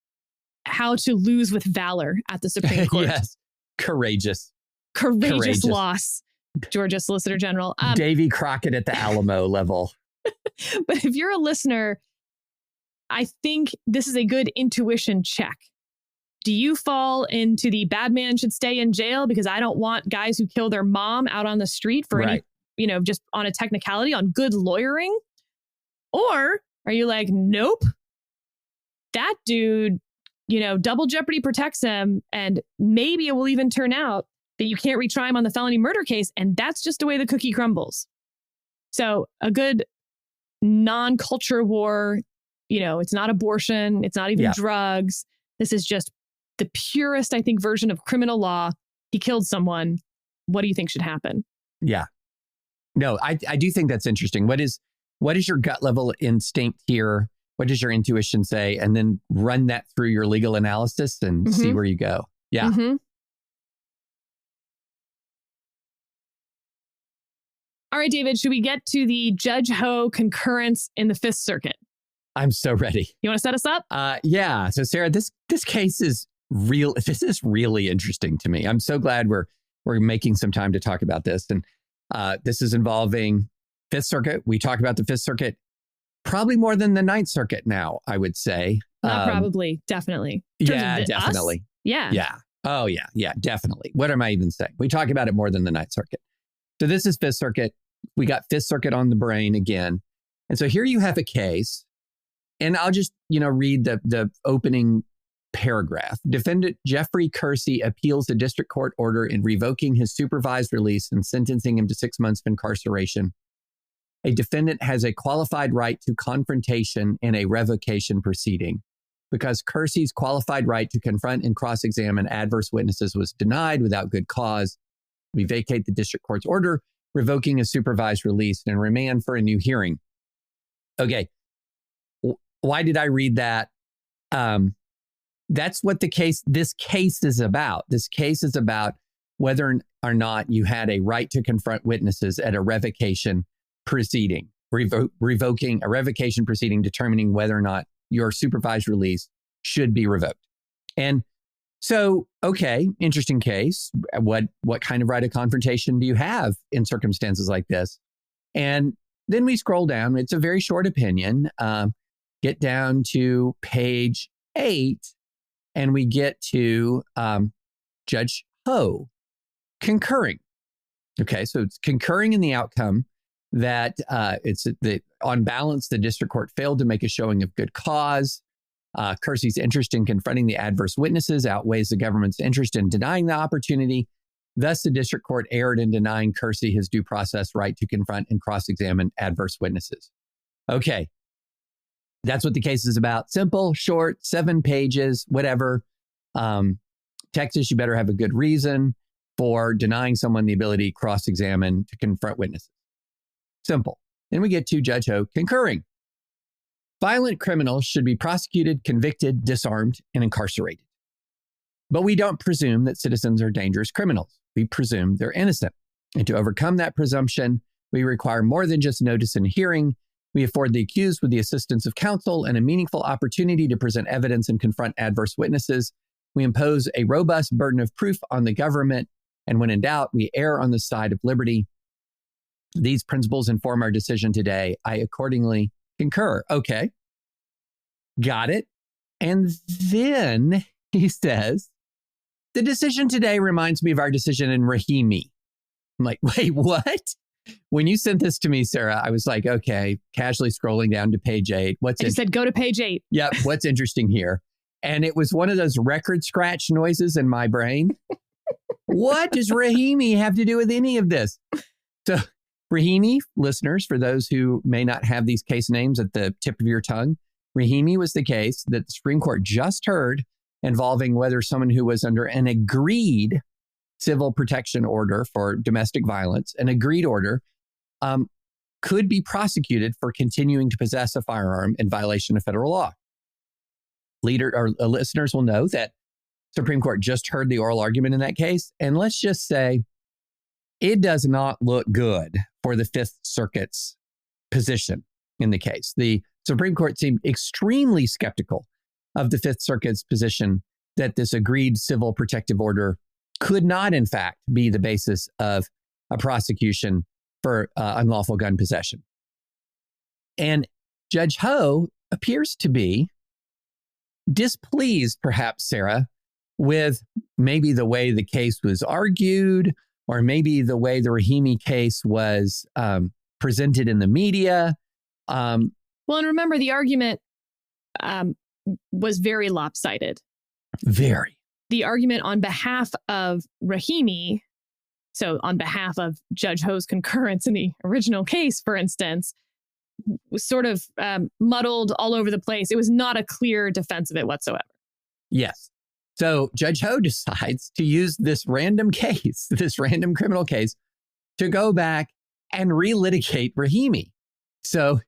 how to lose with valor at the Supreme Court. Yes. Courageous Loss, Georgia Solicitor General. Davy Crockett at the Alamo level. But if you're a listener, I think this is a good intuition check. Do you fall into the bad man should stay in jail because I don't want guys who kill their mom out on the street for any, just on a technicality, on good lawyering? Or are you like, nope, that dude, double jeopardy protects him, and maybe it will even turn out that you can't retry him on the felony murder case, and that's just the way the cookie crumbles. So a good non-culture war, it's not abortion, it's not even drugs. This is just the purest, I think, version of criminal law. He killed someone. What do you think should happen? Yeah. No, I do think that's interesting. What is your gut level instinct here? What does your intuition say? And then run that through your legal analysis and see where you go. Yeah. All right, David, should we get to the Judge Ho concurrence in the Fifth Circuit? I'm so ready. You want to set us up? Yeah. So Sarah, this case is real. This is really interesting to me. I'm so glad we're making some time to talk about this. And this is involving Fifth Circuit. We talk about the Fifth Circuit probably more than the Ninth Circuit now, I would say. Not probably, definitely. Yeah, definitely. Us? Yeah. Yeah. Oh, yeah. Yeah, definitely. What am I even saying? We talk about it more than the Ninth Circuit. So this is Fifth Circuit. We got Fifth Circuit on the brain again. And so here you have a case, and I'll just, read the opening paragraph. Defendant Jeffrey Kersey appeals the district court order in revoking his supervised release and sentencing him to 6 months of incarceration. A defendant has a qualified right to confrontation in a revocation proceeding. Because Kersey's qualified right to confront and cross-examine adverse witnesses was denied without good cause, we vacate the district court's order, revoking his supervised release and remand for a new hearing. Okay. Why did I read that? That's what this case is about. This case is about whether or not you had a right to confront witnesses at a revocation proceeding, revoking a revocation proceeding determining whether or not your supervised release should be revoked. And so, okay, interesting case. What kind of right of confrontation do you have in circumstances like this? And then we scroll down. It's a very short opinion. Get down to page 8, and we get to Judge Ho concurring. Okay, so it's concurring in the outcome that on balance, the district court failed to make a showing of good cause. Kersey's interest in confronting the adverse witnesses outweighs the government's interest in denying the opportunity. Thus, the district court erred in denying Kersey his due process right to confront and cross-examine adverse witnesses. Okay, that's what the case is about. Simple, short, 7 pages, whatever. Texas, you better have a good reason for denying someone the ability to cross-examine, to confront witnesses. Simple. Then we get to Judge Ho concurring. Violent criminals should be prosecuted, convicted, disarmed, and incarcerated. But we don't presume that citizens are dangerous criminals. We presume they're innocent. And to overcome that presumption, we require more than just notice and hearing. We afford the accused with the assistance of counsel and a meaningful opportunity to present evidence and confront adverse witnesses. We impose a robust burden of proof on the government. And when in doubt, we err on the side of liberty. These principles inform our decision today. I accordingly concur. Okay. Got it. And then he says, the decision today reminds me of our decision in Rahimi. I'm like, wait, what? When you sent this to me, Sarah, I was like, okay, casually scrolling down to page 8. I just said, go to page 8. Yep. What's interesting here? And it was one of those record scratch noises in my brain. What does Rahimi have to do with any of this? So Rahimi, listeners, for those who may not have these case names at the tip of your tongue, Rahimi was the case that the Supreme Court just heard involving whether someone who was under an agreed civil protection order for domestic violence, an agreed order, could be prosecuted for continuing to possess a firearm in violation of federal law. Listeners will know that Supreme Court just heard the oral argument in that case. And let's just say it does not look good for the Fifth Circuit's position in the case. The Supreme Court seemed extremely skeptical of the Fifth Circuit's position that this agreed civil protective order could not, in fact, be the basis of a prosecution for unlawful gun possession. And Judge Ho appears to be displeased, perhaps, Sarah, with maybe the way the case was argued, or maybe the way the Rahimi case was presented in the media. Well, and remember, the argument was very lopsided. Very. The argument on behalf of Rahimi, so on behalf of Judge Ho's concurrence in the original case, for instance, was sort of muddled all over the place. It was not a clear defense of it whatsoever. Yes. So Judge Ho decides to use this random case, this random criminal case, to go back and relitigate Rahimi. So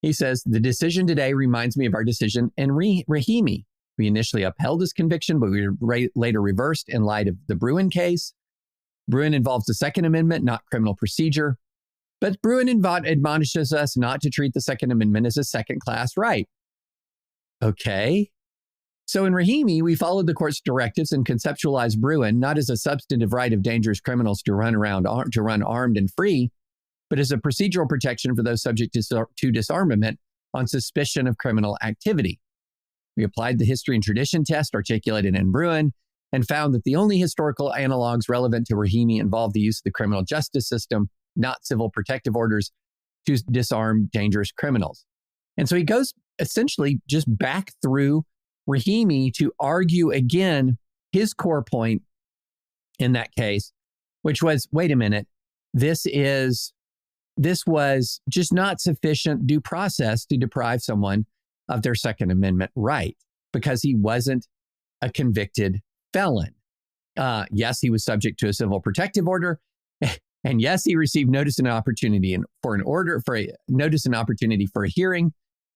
he says, the decision today reminds me of our decision in Rahimi. We initially upheld his conviction, but we later reversed in light of the Bruen case. Bruen involves the Second Amendment, not criminal procedure. But Bruen admonishes us not to treat the Second Amendment as a second-class right. Okay. So in Rahimi, we followed the court's directives and conceptualized Bruen not as a substantive right of dangerous criminals to run armed and free, but as a procedural protection for those subject to disarmament on suspicion of criminal activity. We applied the history and tradition test articulated in Bruen and found that the only historical analogs relevant to Rahimi involved the use of the criminal justice system, not civil protective orders, to disarm dangerous criminals. And so he goes essentially just back through Rahimi to argue again his core point in that case, which was, wait a minute, this was just not sufficient due process to deprive someone of their Second Amendment right because he wasn't a convicted felon. Yes, he was subject to a civil protective order. And yes, he received notice and opportunity for a hearing,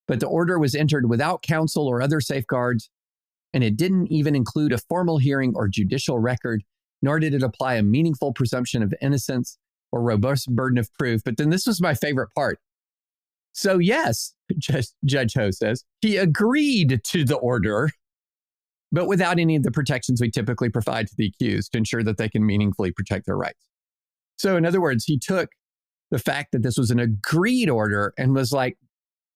but the order was entered without counsel or other safeguards, and it didn't even include a formal hearing or judicial record, nor did it apply a meaningful presumption of innocence or robust burden of proof. But then this was my favorite part. So yes, Judge Ho says, he agreed to the order, but without any of the protections we typically provide to the accused to ensure that they can meaningfully protect their rights. So in other words, he took the fact that this was an agreed order and was like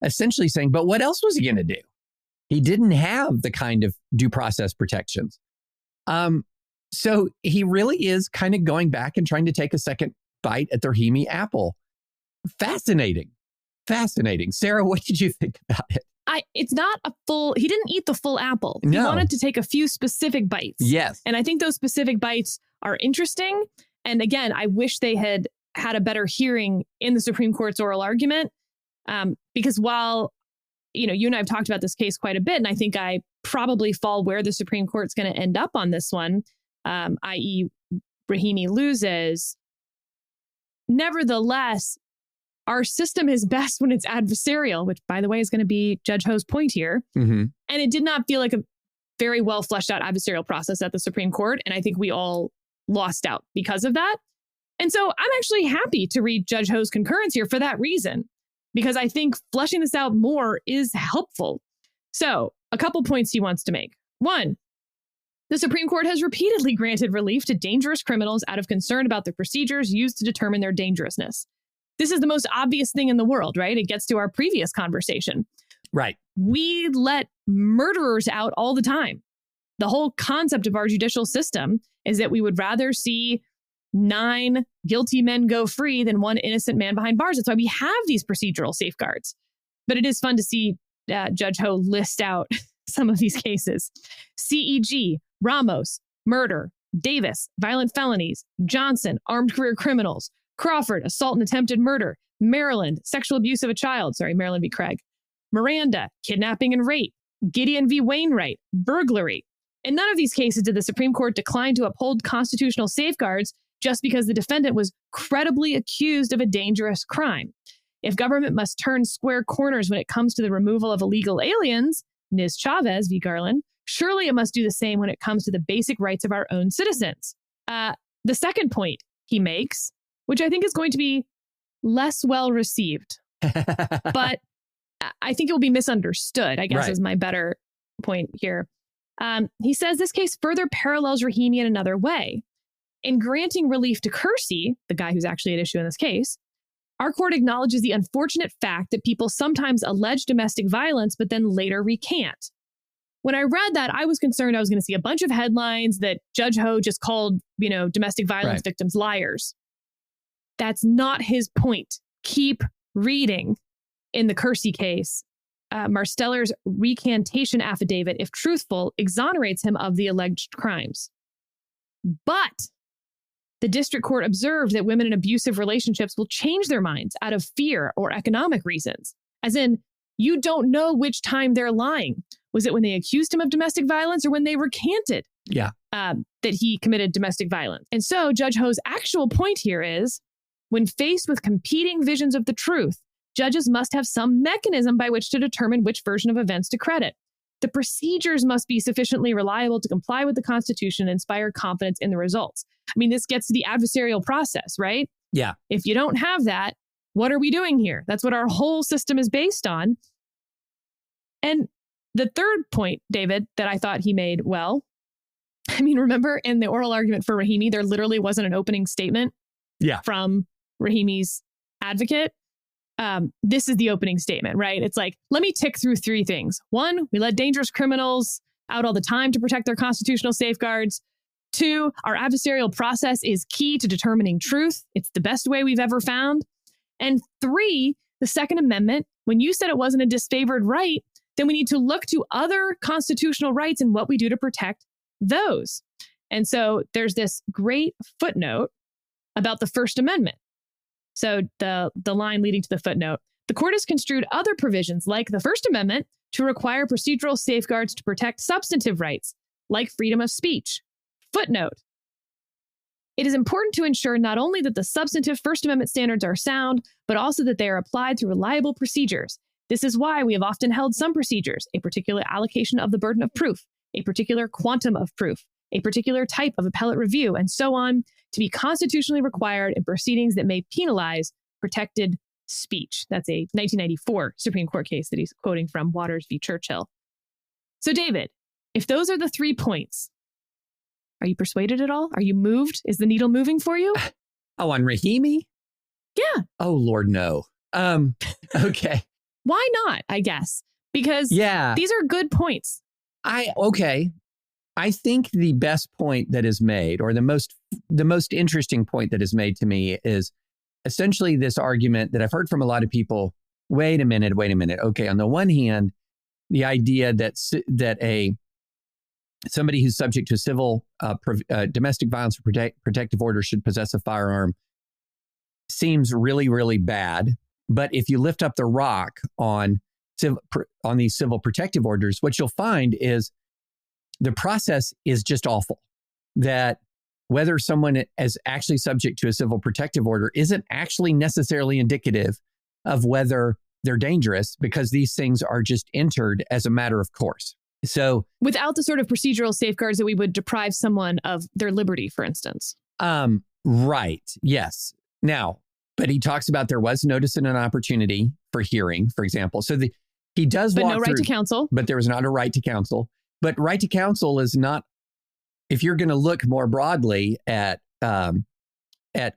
essentially saying, but what else was he going to do? He didn't have the kind of due process protections. So he really is kind of going back and trying to take a second bite at the Rahimi apple. Fascinating. Sarah, what did you think about it? It's not a full, he didn't eat the full apple. No. He wanted to take a few specific bites. Yes. And I think those specific bites are interesting. And again, I wish they had had a better hearing in the Supreme Court's oral argument. Because while, you and I have talked about this case quite a bit, and I think I probably fall where the Supreme Court's going to end up on this one, i.e. Rahimi loses. Nevertheless, our system is best when it's adversarial, which, by the way, is going to be Judge Ho's point here. Mm-hmm. And it did not feel like a very well fleshed out adversarial process at the Supreme Court. And I think we all lost out because of that. And so I'm actually happy to read Judge Ho's concurrence here for that reason, because I think fleshing this out more is helpful. So a couple points he wants to make. One, the Supreme Court has repeatedly granted relief to dangerous criminals out of concern about the procedures used to determine their dangerousness. This is the most obvious thing in the world, right? It gets to our previous conversation. Right. We let murderers out all the time. The whole concept of our judicial system is that we would rather see 9 guilty men go free than 1 innocent man behind bars. That's why we have these procedural safeguards. But it is fun to see Judge Ho list out some of these cases. CEG, Ramos, murder. Davis, violent felonies. Johnson, armed career criminals. Crawford, assault and attempted murder. Maryland, sexual abuse of a child. Sorry, Maryland v. Craig. Miranda, kidnapping and rape. Gideon v. Wainwright, burglary. In none of these cases did the Supreme Court decline to uphold constitutional safeguards just because the defendant was credibly accused of a dangerous crime. If government must turn square corners when it comes to the removal of illegal aliens, Ms. Chavez v. Garland, surely it must do the same when it comes to the basic rights of our own citizens. The second point he makes, which I think is going to be less well received, but I think it will be misunderstood, I guess, right, is my better point here. He says this case further parallels Rahimi in another way. In granting relief to Kersey, the guy who's actually at issue in this case, our court acknowledges the unfortunate fact that people sometimes allege domestic violence, but then later recant. When I read that, I was concerned I was going to see a bunch of headlines that Judge Ho just called, domestic violence victims liars. That's not his point. Keep reading. In the Kersey case, Marsteller's recantation affidavit, if truthful, exonerates him of the alleged crimes. But the district court observed that women in abusive relationships will change their minds out of fear or economic reasons. As in, you don't know which time they're lying. Was it when they accused him of domestic violence or when they recanted that he committed domestic violence? And so Judge Ho's actual point here is, when faced with competing visions of the truth, judges must have some mechanism by which to determine which version of events to credit. The procedures must be sufficiently reliable to comply with the Constitution and inspire confidence in the results. I mean, this gets to the adversarial process, right? Yeah. If you don't have that, what are we doing here? That's what our whole system is based on. And the third point, David, that I thought he made well, remember in the oral argument for Rahimi, there literally wasn't an opening statement from Rahimi's advocate. This is the opening statement, right? It's like, let me tick through 3 things. 1, we let dangerous criminals out all the time to protect their constitutional safeguards. 2, our adversarial process is key to determining truth. It's the best way we've ever found. And 3, the Second Amendment, when you said it wasn't a disfavored right, then we need to look to other constitutional rights and what we do to protect those. And so there's this great footnote about the First Amendment. So the line leading to the footnote, the court has construed other provisions like the First Amendment to require procedural safeguards to protect substantive rights, like freedom of speech. Footnote, it is important to ensure not only that the substantive First Amendment standards are sound, but also that they are applied through reliable procedures. This is why we have often held some procedures, a particular allocation of the burden of proof, a particular quantum of proof, a particular type of appellate review, and so on, to be constitutionally required in proceedings that may penalize protected speech. That's a 1994 Supreme Court case that he's quoting from, Waters v. Churchill. So, David, if those are the 3 points, are you persuaded at all? Are you moved? Is the needle moving for you? Oh, on Rahimi? Yeah. Oh, Lord, no. Okay. Why not, I guess? Because these are good points. Okay. I think the best point that is made, or the most interesting point that is made to me, is essentially this argument that I've heard from a lot of people. Wait a minute. Okay. On the one hand, the idea that somebody who's subject to a civil domestic violence protective order should possess a firearm seems really, really bad. But if you lift up the rock on these civil protective orders, what you'll find is the process is just awful. That whether someone is actually subject to a civil protective order isn't actually necessarily indicative of whether they're dangerous, because these things are just entered as a matter of course. So without the sort of procedural safeguards that we would deprive someone of their liberty, for instance. Right. Yes. Now, but he talks about there was notice and an opportunity for hearing, for example. So he does but walk no right through, to counsel. But there was not a right to counsel. But right to counsel is not, if you're going to look more broadly at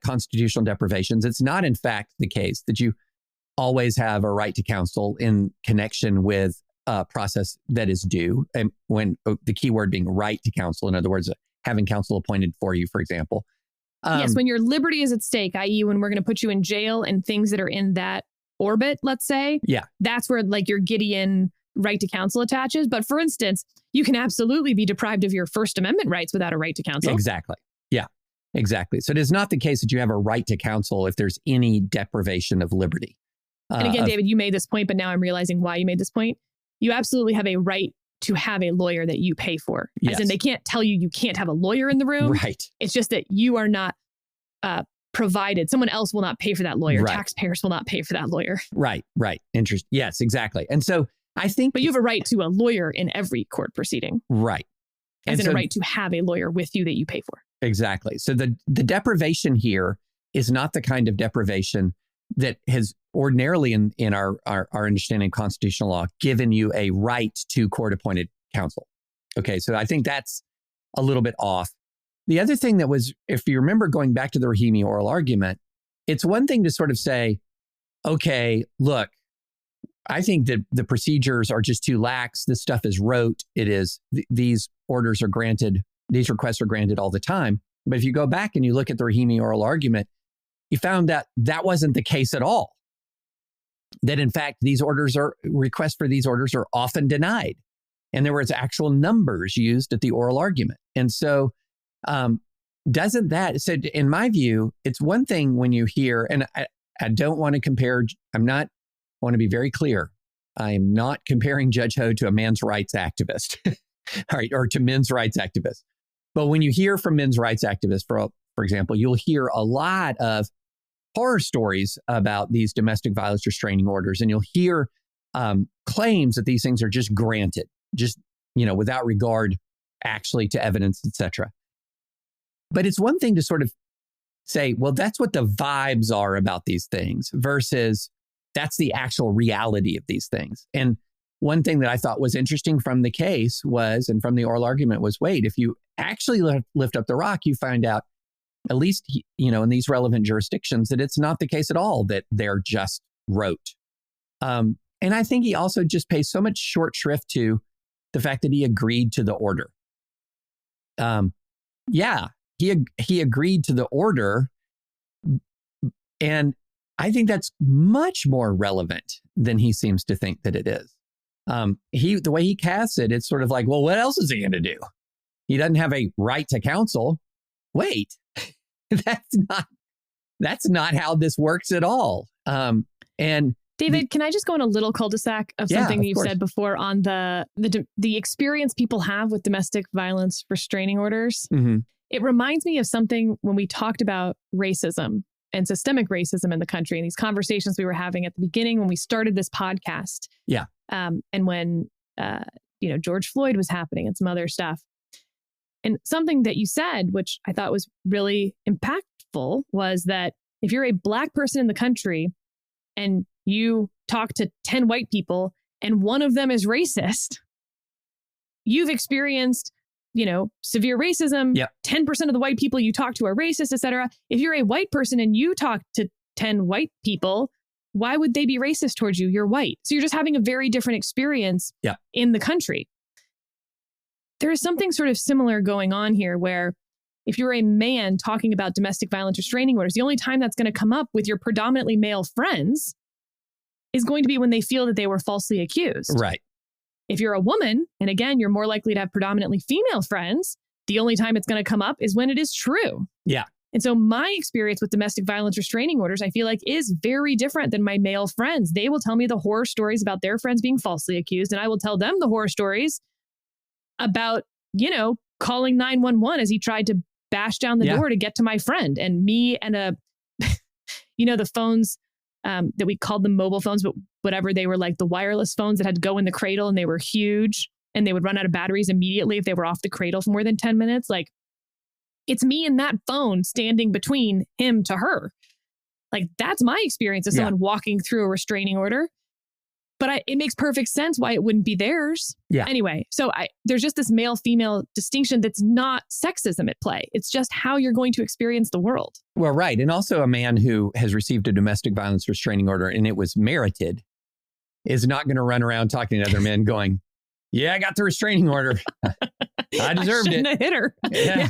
constitutional deprivations, it's not in fact the case that you always have a right to counsel in connection with a process that is due. And when the key word being right to counsel, in other words, having counsel appointed for you, for example. Yes, when your liberty is at stake, i.e. when we're going to put you in jail and things that are in that orbit, let's say. Yeah. That's where like your Gideon right to counsel attaches. But for instance, you can absolutely be deprived of your First Amendment rights without a right to counsel. Exactly. Yeah, exactly. So it is not the case that you have a right to counsel if there's any deprivation of liberty. And again, David, you made this point, but now I'm realizing why you made this point. You absolutely have a right to have a lawyer that you pay for. As in, they can't tell you can't have a lawyer in the room. Right. It's just that you are not provided. Someone else will not pay for that lawyer. Right. Taxpayers will not pay for that lawyer. Right. Yes, exactly. And so I think... But you have a right to a lawyer in every court proceeding. Right. As in a right to have a lawyer with you that you pay for. Exactly. So the deprivation here is not the kind of deprivation that has ordinarily in our understanding of constitutional law given you a right to court-appointed counsel. Okay, so I think that's a little bit off. The other thing that was, if you remember going back to the Rahimi oral argument, it's one thing to sort of say, okay, look, I think that the procedures are just too lax. This stuff is rote. It is, these orders are granted, these requests are granted all the time. But if you go back and you look at the Rahimi oral argument, you found that that wasn't the case at all. That in fact, requests for these orders are often denied. And there was actual numbers used at the oral argument. And so doesn't that, so in my view, it's one thing when you hear, and I don't want to compare, I want to be very clear. I am not comparing Judge Ho to a men's rights activist, all right, or to men's rights activists. But when you hear from men's rights activists, for example, you'll hear a lot of horror stories about these domestic violence restraining orders, and you'll hear claims that these things are just granted, just, without regard actually to evidence, etc. But it's one thing to sort of say, well, that's what the vibes are about these things versus that's the actual reality of these things. And one thing that I thought was interesting from the case was, and from the oral argument was, wait, if you actually lift up the rock, you find out, at least, in these relevant jurisdictions, that it's not the case at all, that they're just rote. And I think he also just pays so much short shrift to the fact that he agreed to the order. He agreed to the order. And I think that's much more relevant than he seems to think that it is. The way he casts it, it's sort of like, well, what else is he going to do? He doesn't have a right to counsel. Wait, that's not how this works at all. And David, can I just go on a little cul-de-sac of something that you've said before on the experience people have with domestic violence restraining orders? Mm-hmm. It reminds me of something when we talked about racism and systemic racism in the country and these conversations we were having at the beginning when we started this podcast. Yeah. And when, George Floyd was happening and some other stuff. And something that you said, which I thought was really impactful, was that if you're a Black person in the country, and you talk to 10 white people and one of them is racist, you've experienced, severe racism. Yep. 10% of the white people you talk to are racist, et cetera. If you're a white person and you talk to 10 white people, why would they be racist towards you? You're white. So you're just having a very different experience in the country. There is something sort of similar going on here where if you're a man talking about domestic violence restraining orders, the only time that's going to come up with your predominantly male friends is going to be when they feel that they were falsely accused. Right. If you're a woman, and again, you're more likely to have predominantly female friends, the only time it's going to come up is when it is true. Yeah. And so my experience with domestic violence restraining orders, I feel like is very different than my male friends. They will tell me the horror stories about their friends being falsely accused, and I will tell them the horror stories about, calling 911 as he tried to bash down the door to get to my friend. And me and the phones that we called them mobile phones, but whatever, they were like the wireless phones that had to go in the cradle, and they were huge and they would run out of batteries immediately if they were off the cradle for more than 10 minutes. Like, it's me and that phone standing between him to her. Like, that's my experience as someone walking through a restraining order. But it makes perfect sense why it wouldn't be theirs. Yeah. Anyway, so there's just this male-female distinction that's not sexism at play. It's just how you're going to experience the world. Well, right. And also a man who has received a domestic violence restraining order and it was merited is not going to run around talking to other men going, yeah, I got the restraining order. I deserved I shouldn't it. have hit her. Yeah.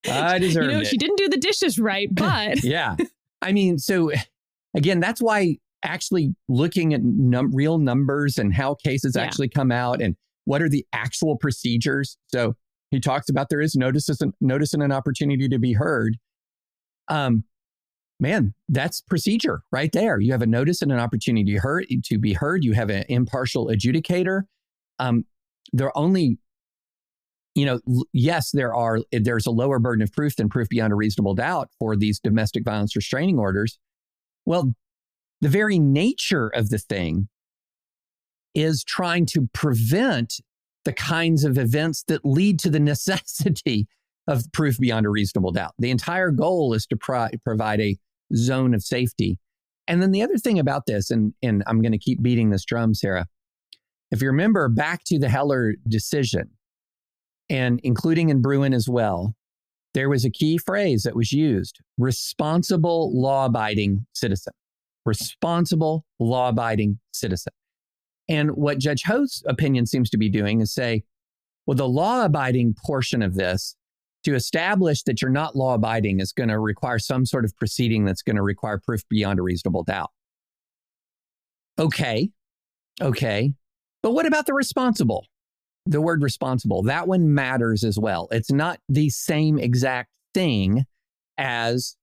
I deserved it. She didn't do the dishes right, but... Yeah. I mean, so again, that's why actually looking at real numbers and how cases actually come out and what are the actual procedures. So he talks about there is notice and an opportunity to be heard. Man, that's procedure right there. You have a notice and an opportunity to be heard. You have an impartial adjudicator. They're only, yes, there's a lower burden of proof than proof beyond a reasonable doubt for these domestic violence restraining orders. Well, the very nature of the thing is trying to prevent the kinds of events that lead to the necessity of proof beyond a reasonable doubt. The entire goal is to provide a zone of safety. And then the other thing about this, and I'm going to keep beating this drum, Sarah, if you remember back to the Heller decision, and including in Bruin as well, there was a key phrase that was used: responsible law-abiding citizen. Responsible law-abiding citizen. And what Judge Ho's opinion seems to be doing is say, well, the law-abiding portion of this, to establish that you're not law-abiding, is going to require some sort of proceeding that's going to require proof beyond a reasonable doubt. Okay. But what about the responsible? The word responsible, that one matters as well. It's not the same exact thing as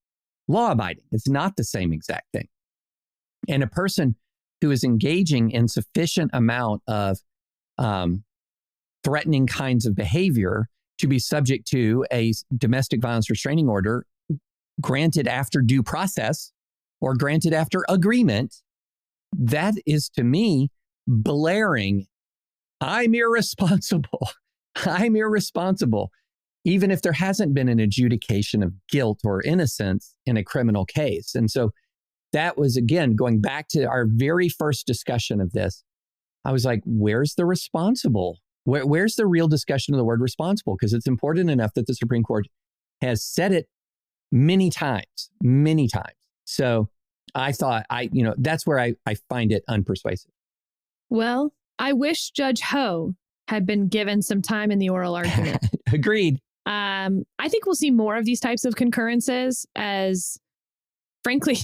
law-abiding. It's not the same exact thing. And a person who is engaging in sufficient amount of threatening kinds of behavior to be subject to a domestic violence restraining order granted after due process or granted after agreement, that is to me blaring, I'm irresponsible. I'm irresponsible, even if there hasn't been an adjudication of guilt or innocence in a criminal case. And so that was, again, going back to our very first discussion of this. I was like, where's the responsible? Where's the real discussion of the word responsible? Because it's important enough that the Supreme Court has said it many times. So I thought, that's where I find it unpersuasive. Well, I wish Judge Ho had been given some time in the oral argument. Agreed. I think we'll see more of these types of concurrences as, frankly,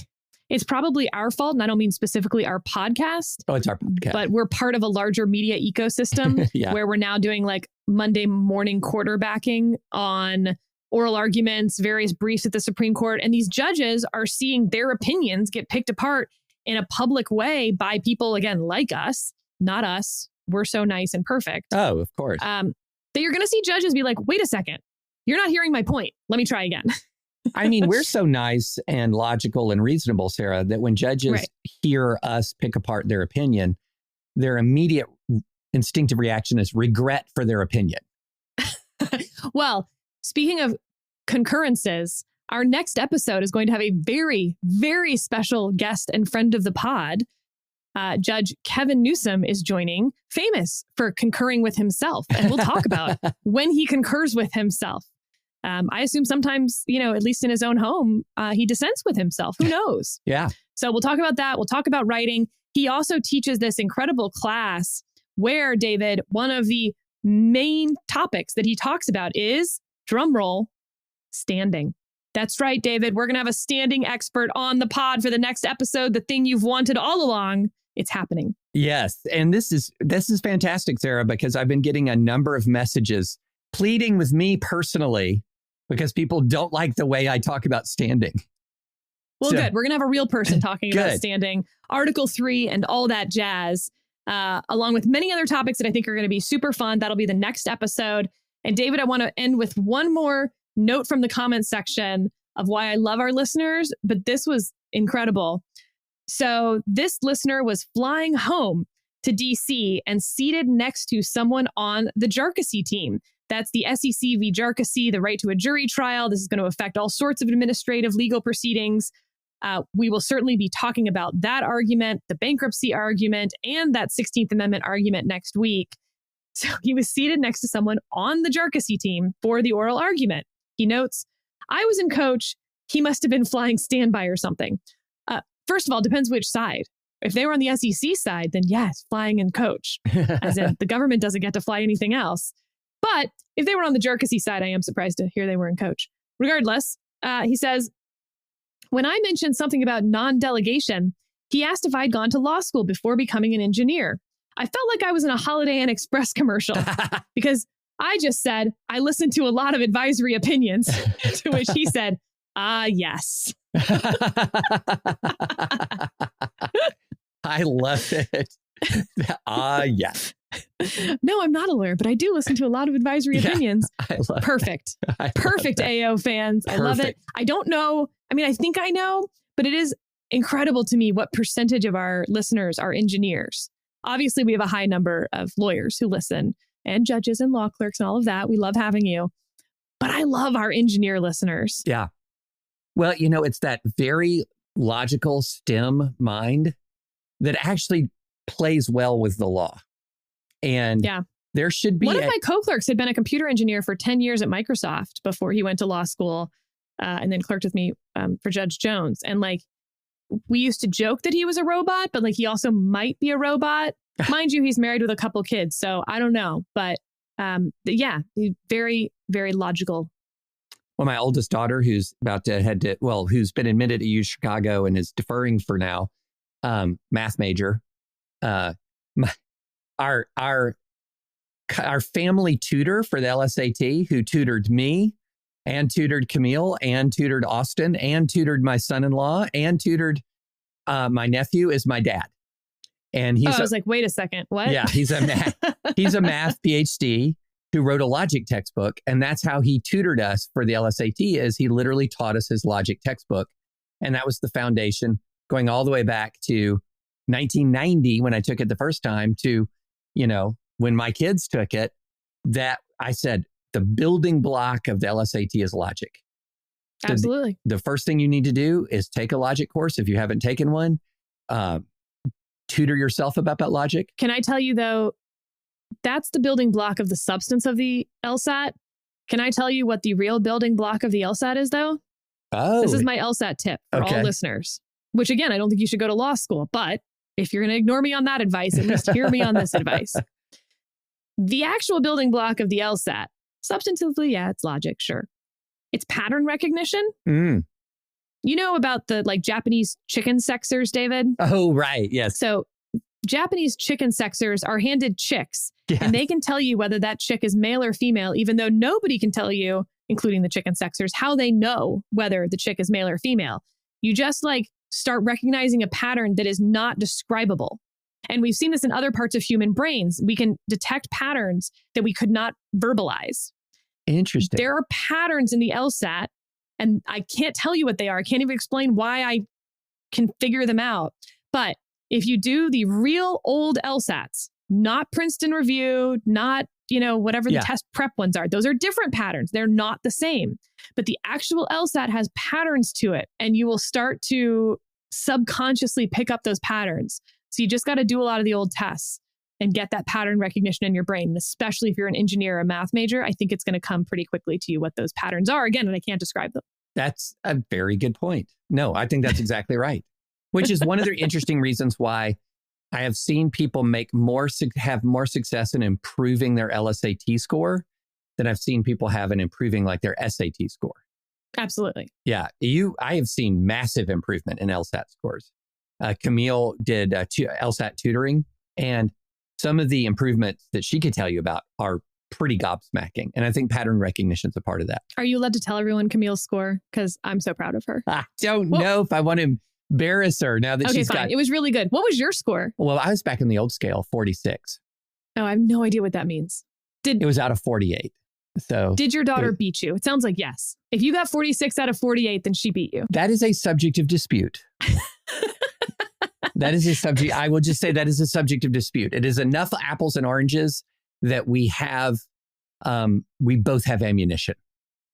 it's probably our fault. And I don't mean specifically our podcast. Oh, it's our podcast. But we're part of a larger media ecosystem where we're now doing like Monday morning quarterbacking on oral arguments, various briefs at the Supreme Court. And these judges are seeing their opinions get picked apart in a public way by people, again, like us, not us. We're so nice and perfect. Oh, of course. That you're going to see judges be like, wait a second, you're not hearing my point. Let me try again. I mean, we're so nice and logical and reasonable, Sarah, that when judges hear us pick apart their opinion, their immediate instinctive reaction is regret for their opinion. Well, speaking of concurrences, Our next episode is going to have a very, very special guest and friend of the pod. Judge Kevin Newsom is joining, famous for concurring with himself. And we'll talk about when he concurs with himself. I assume sometimes, at least in his own home, he dissents with himself. Who knows? Yeah. So we'll talk about that. We'll talk about writing. He also teaches this incredible class where, David, one of the main topics that he talks about is, drumroll, standing. That's right, David. We're going to have a standing expert on the pod for the next episode. The thing you've wanted all along. It's happening. Yes. And this is fantastic, Sarah, because I've been getting a number of messages pleading with me personally because people don't like the way I talk about standing. Well, good. We're going to have a real person talking about standing, Article 3 and all that jazz, along with many other topics that I think are going to be super fun. That'll be the next episode. And David, I want to end with one more note from the comments section of why I love our listeners, but this was incredible. So this listener was flying home to DC and seated next to someone on the Jarkissi team. That's the SEC v. Jarkissi, the right to a jury trial. This is going to affect all sorts of administrative legal proceedings. We will certainly be talking about that argument, the bankruptcy argument, and that 16th Amendment argument next week. So he was seated next to someone on the Jarkissi team for the oral argument. He notes, I was in coach. He must have been flying standby or something. First of all, depends which side. If they were on the SEC side, then yes, flying in coach. As in, the government doesn't get to fly anything else. But if they were on the Jarkissi side, I am surprised to hear they were in coach. Regardless, he says, when I mentioned something about non-delegation, he asked if I'd gone to law school before becoming an engineer. I felt like I was in a Holiday Inn Express commercial because I just said, I listened to a lot of advisory opinions, to which he said, yes. I love it. Yes. No, I'm not a lawyer, but I do listen to a lot of advisory opinions. I love Perfect. Perfect, AO fans. I love it. I don't know. I mean, I think I know, but it is incredible to me what percentage of our listeners are engineers. Obviously, we have a high number of lawyers who listen and judges and law clerks and all of that. We love having you. But I love our engineer listeners. Yeah. Well, it's that very logical STEM mind that actually plays well with the law. And there should be... One of my co-clerks had been a computer engineer for 10 years at Microsoft before he went to law school and then clerked with me for Judge Jones. And we used to joke that he was a robot, but he also might be a robot. Mind you, he's married with a couple kids, so I don't know. But very, very logical. Well, my oldest daughter, who's about to who's been admitted to U Chicago and is deferring for now, math major. Our family tutor for the LSAT, who tutored me and tutored Camille and tutored Austin and tutored my son-in-law and tutored my nephew, is my dad. And I was like, wait a second, what? Yeah, he's a math PhD who wrote a logic textbook, and that's how he tutored us for the LSAT. Is he literally taught us his logic textbook, and that was the foundation going all the way back to 1990 when I took it the first time to, when my kids took it. That I said the building block of the LSAT is logic. Absolutely. The first thing you need to do is take a logic course if you haven't taken one. Tutor yourself about that logic. Can I tell you, though, that's the building block of the substance of the LSAT. Can I tell you what the real building block of the LSAT is, though? Oh. This is my LSAT tip for all listeners, which, again, I don't think you should go to law school. But if you're going to ignore me on that advice, at least hear me on this advice. The actual building block of the LSAT, substantively, it's logic, sure. It's pattern recognition. You know about the Japanese chicken sexers, David? Oh, right. Yes. So Japanese chicken sexers are handed chicks, and they can tell you whether that chick is male or female, even though nobody can tell you, including the chicken sexers, how they know whether the chick is male or female. You just start recognizing a pattern that is not describable. And we've seen this in other parts of human brains. We can detect patterns that we could not verbalize. Interesting. There are patterns in the LSAT, and I can't tell you what they are. I can't even explain why I can figure them out. But if you do the real old LSATs, not Princeton Review, not whatever the Yeah. test prep ones are. Those are different patterns. They're not the same. But the actual LSAT has patterns to it, and you will start to subconsciously pick up those patterns. So you just got to do a lot of the old tests and get that pattern recognition in your brain. And especially if you're an engineer or a math major, I think it's going to come pretty quickly to you what those patterns are. Again, and I can't describe them. That's a very good point. No, I think that's exactly right. Which is one of the interesting reasons why I have seen people have more success in improving their LSAT score than I've seen people have in improving like their SAT score. Absolutely. Yeah, I have seen massive improvement in LSAT scores. Camille did LSAT tutoring, and some of the improvements that she could tell you about are pretty gobsmacking. And I think pattern recognition is a part of that. Are you allowed to tell everyone Camille's score? Because I'm so proud of her. I don't know if I want to embarrass her now that she's fine. got... It was really good. What was your score? Well, I was back in the old scale, 46. Oh, I have no idea what that means. It was out of 48. So did your daughter beat you? It sounds like yes. If you got 46 out of 48, then she beat you. That is a subject of dispute. That is a subject. I will just say that is a subject of dispute. It is enough apples and oranges that we both have ammunition.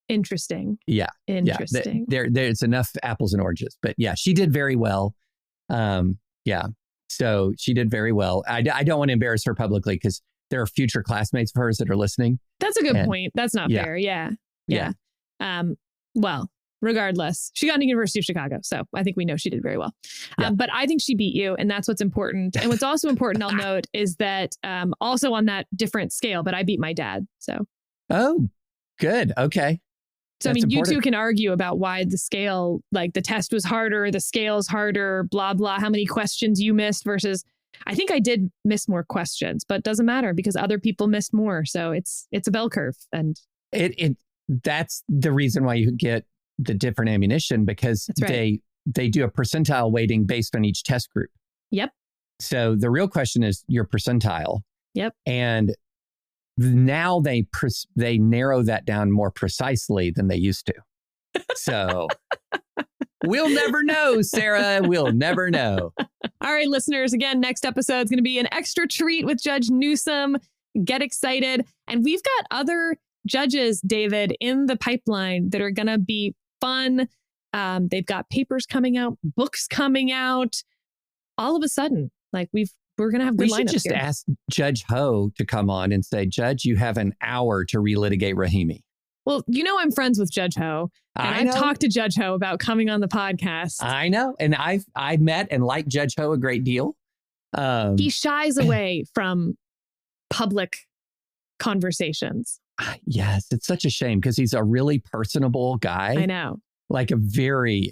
Interesting. Yeah. Interesting. Yeah. There's enough apples and oranges. But yeah, she did very well. Yeah. So she did very well. I don't want to embarrass her publicly because there are future classmates of hers that are listening. That's a good point. That's not fair. Yeah. Well, regardless, she got into University of Chicago. So I think we know she did very well. Yeah. But I think she beat you. And that's what's important. And what's also important, I'll note, is that also on that different scale, but I beat my dad. So. Oh, good. Okay. So, That's you important. two can argue about why the scale, like the test was harder, the scale's harder, blah, blah, how many questions you missed versus I think I did miss more questions, but it doesn't matter because other people missed more. So it's a bell curve. And that's the reason why you get the different ammunition because they do a percentile weighting based on each test group. Yep. So the real question is your percentile. Yep. And now they narrow that down more precisely than they used to. So we'll never know, Sarah. We'll never know. All right, listeners. Again, next episode is going to be an extra treat with Judge Newsom. Get excited. And we've got other judges, David, in the pipeline that are going to be fun. They've got papers coming out, books coming out. All of a sudden, like we're going to have good lineups. We should just here. Ask Judge Ho to come on and say, Judge, you have an hour to relitigate Rahimi. Well, I'm friends with Judge Ho, and I've talked to Judge Ho about coming on the podcast. I know. And I've met and liked Judge Ho a great deal. He shies away from public conversations. Yes, it's such a shame because he's a really personable guy. I know. Like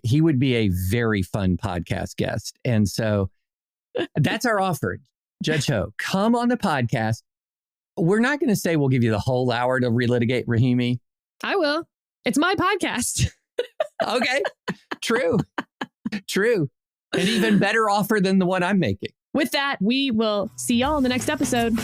he would be a very fun podcast guest. And so that's our offer. Judge Ho, come on the podcast. We're not going to say we'll give you the whole hour to relitigate Rahimi. I will. It's my podcast. Okay. True. An even better offer than the one I'm making. With that, we will see y'all in the next episode.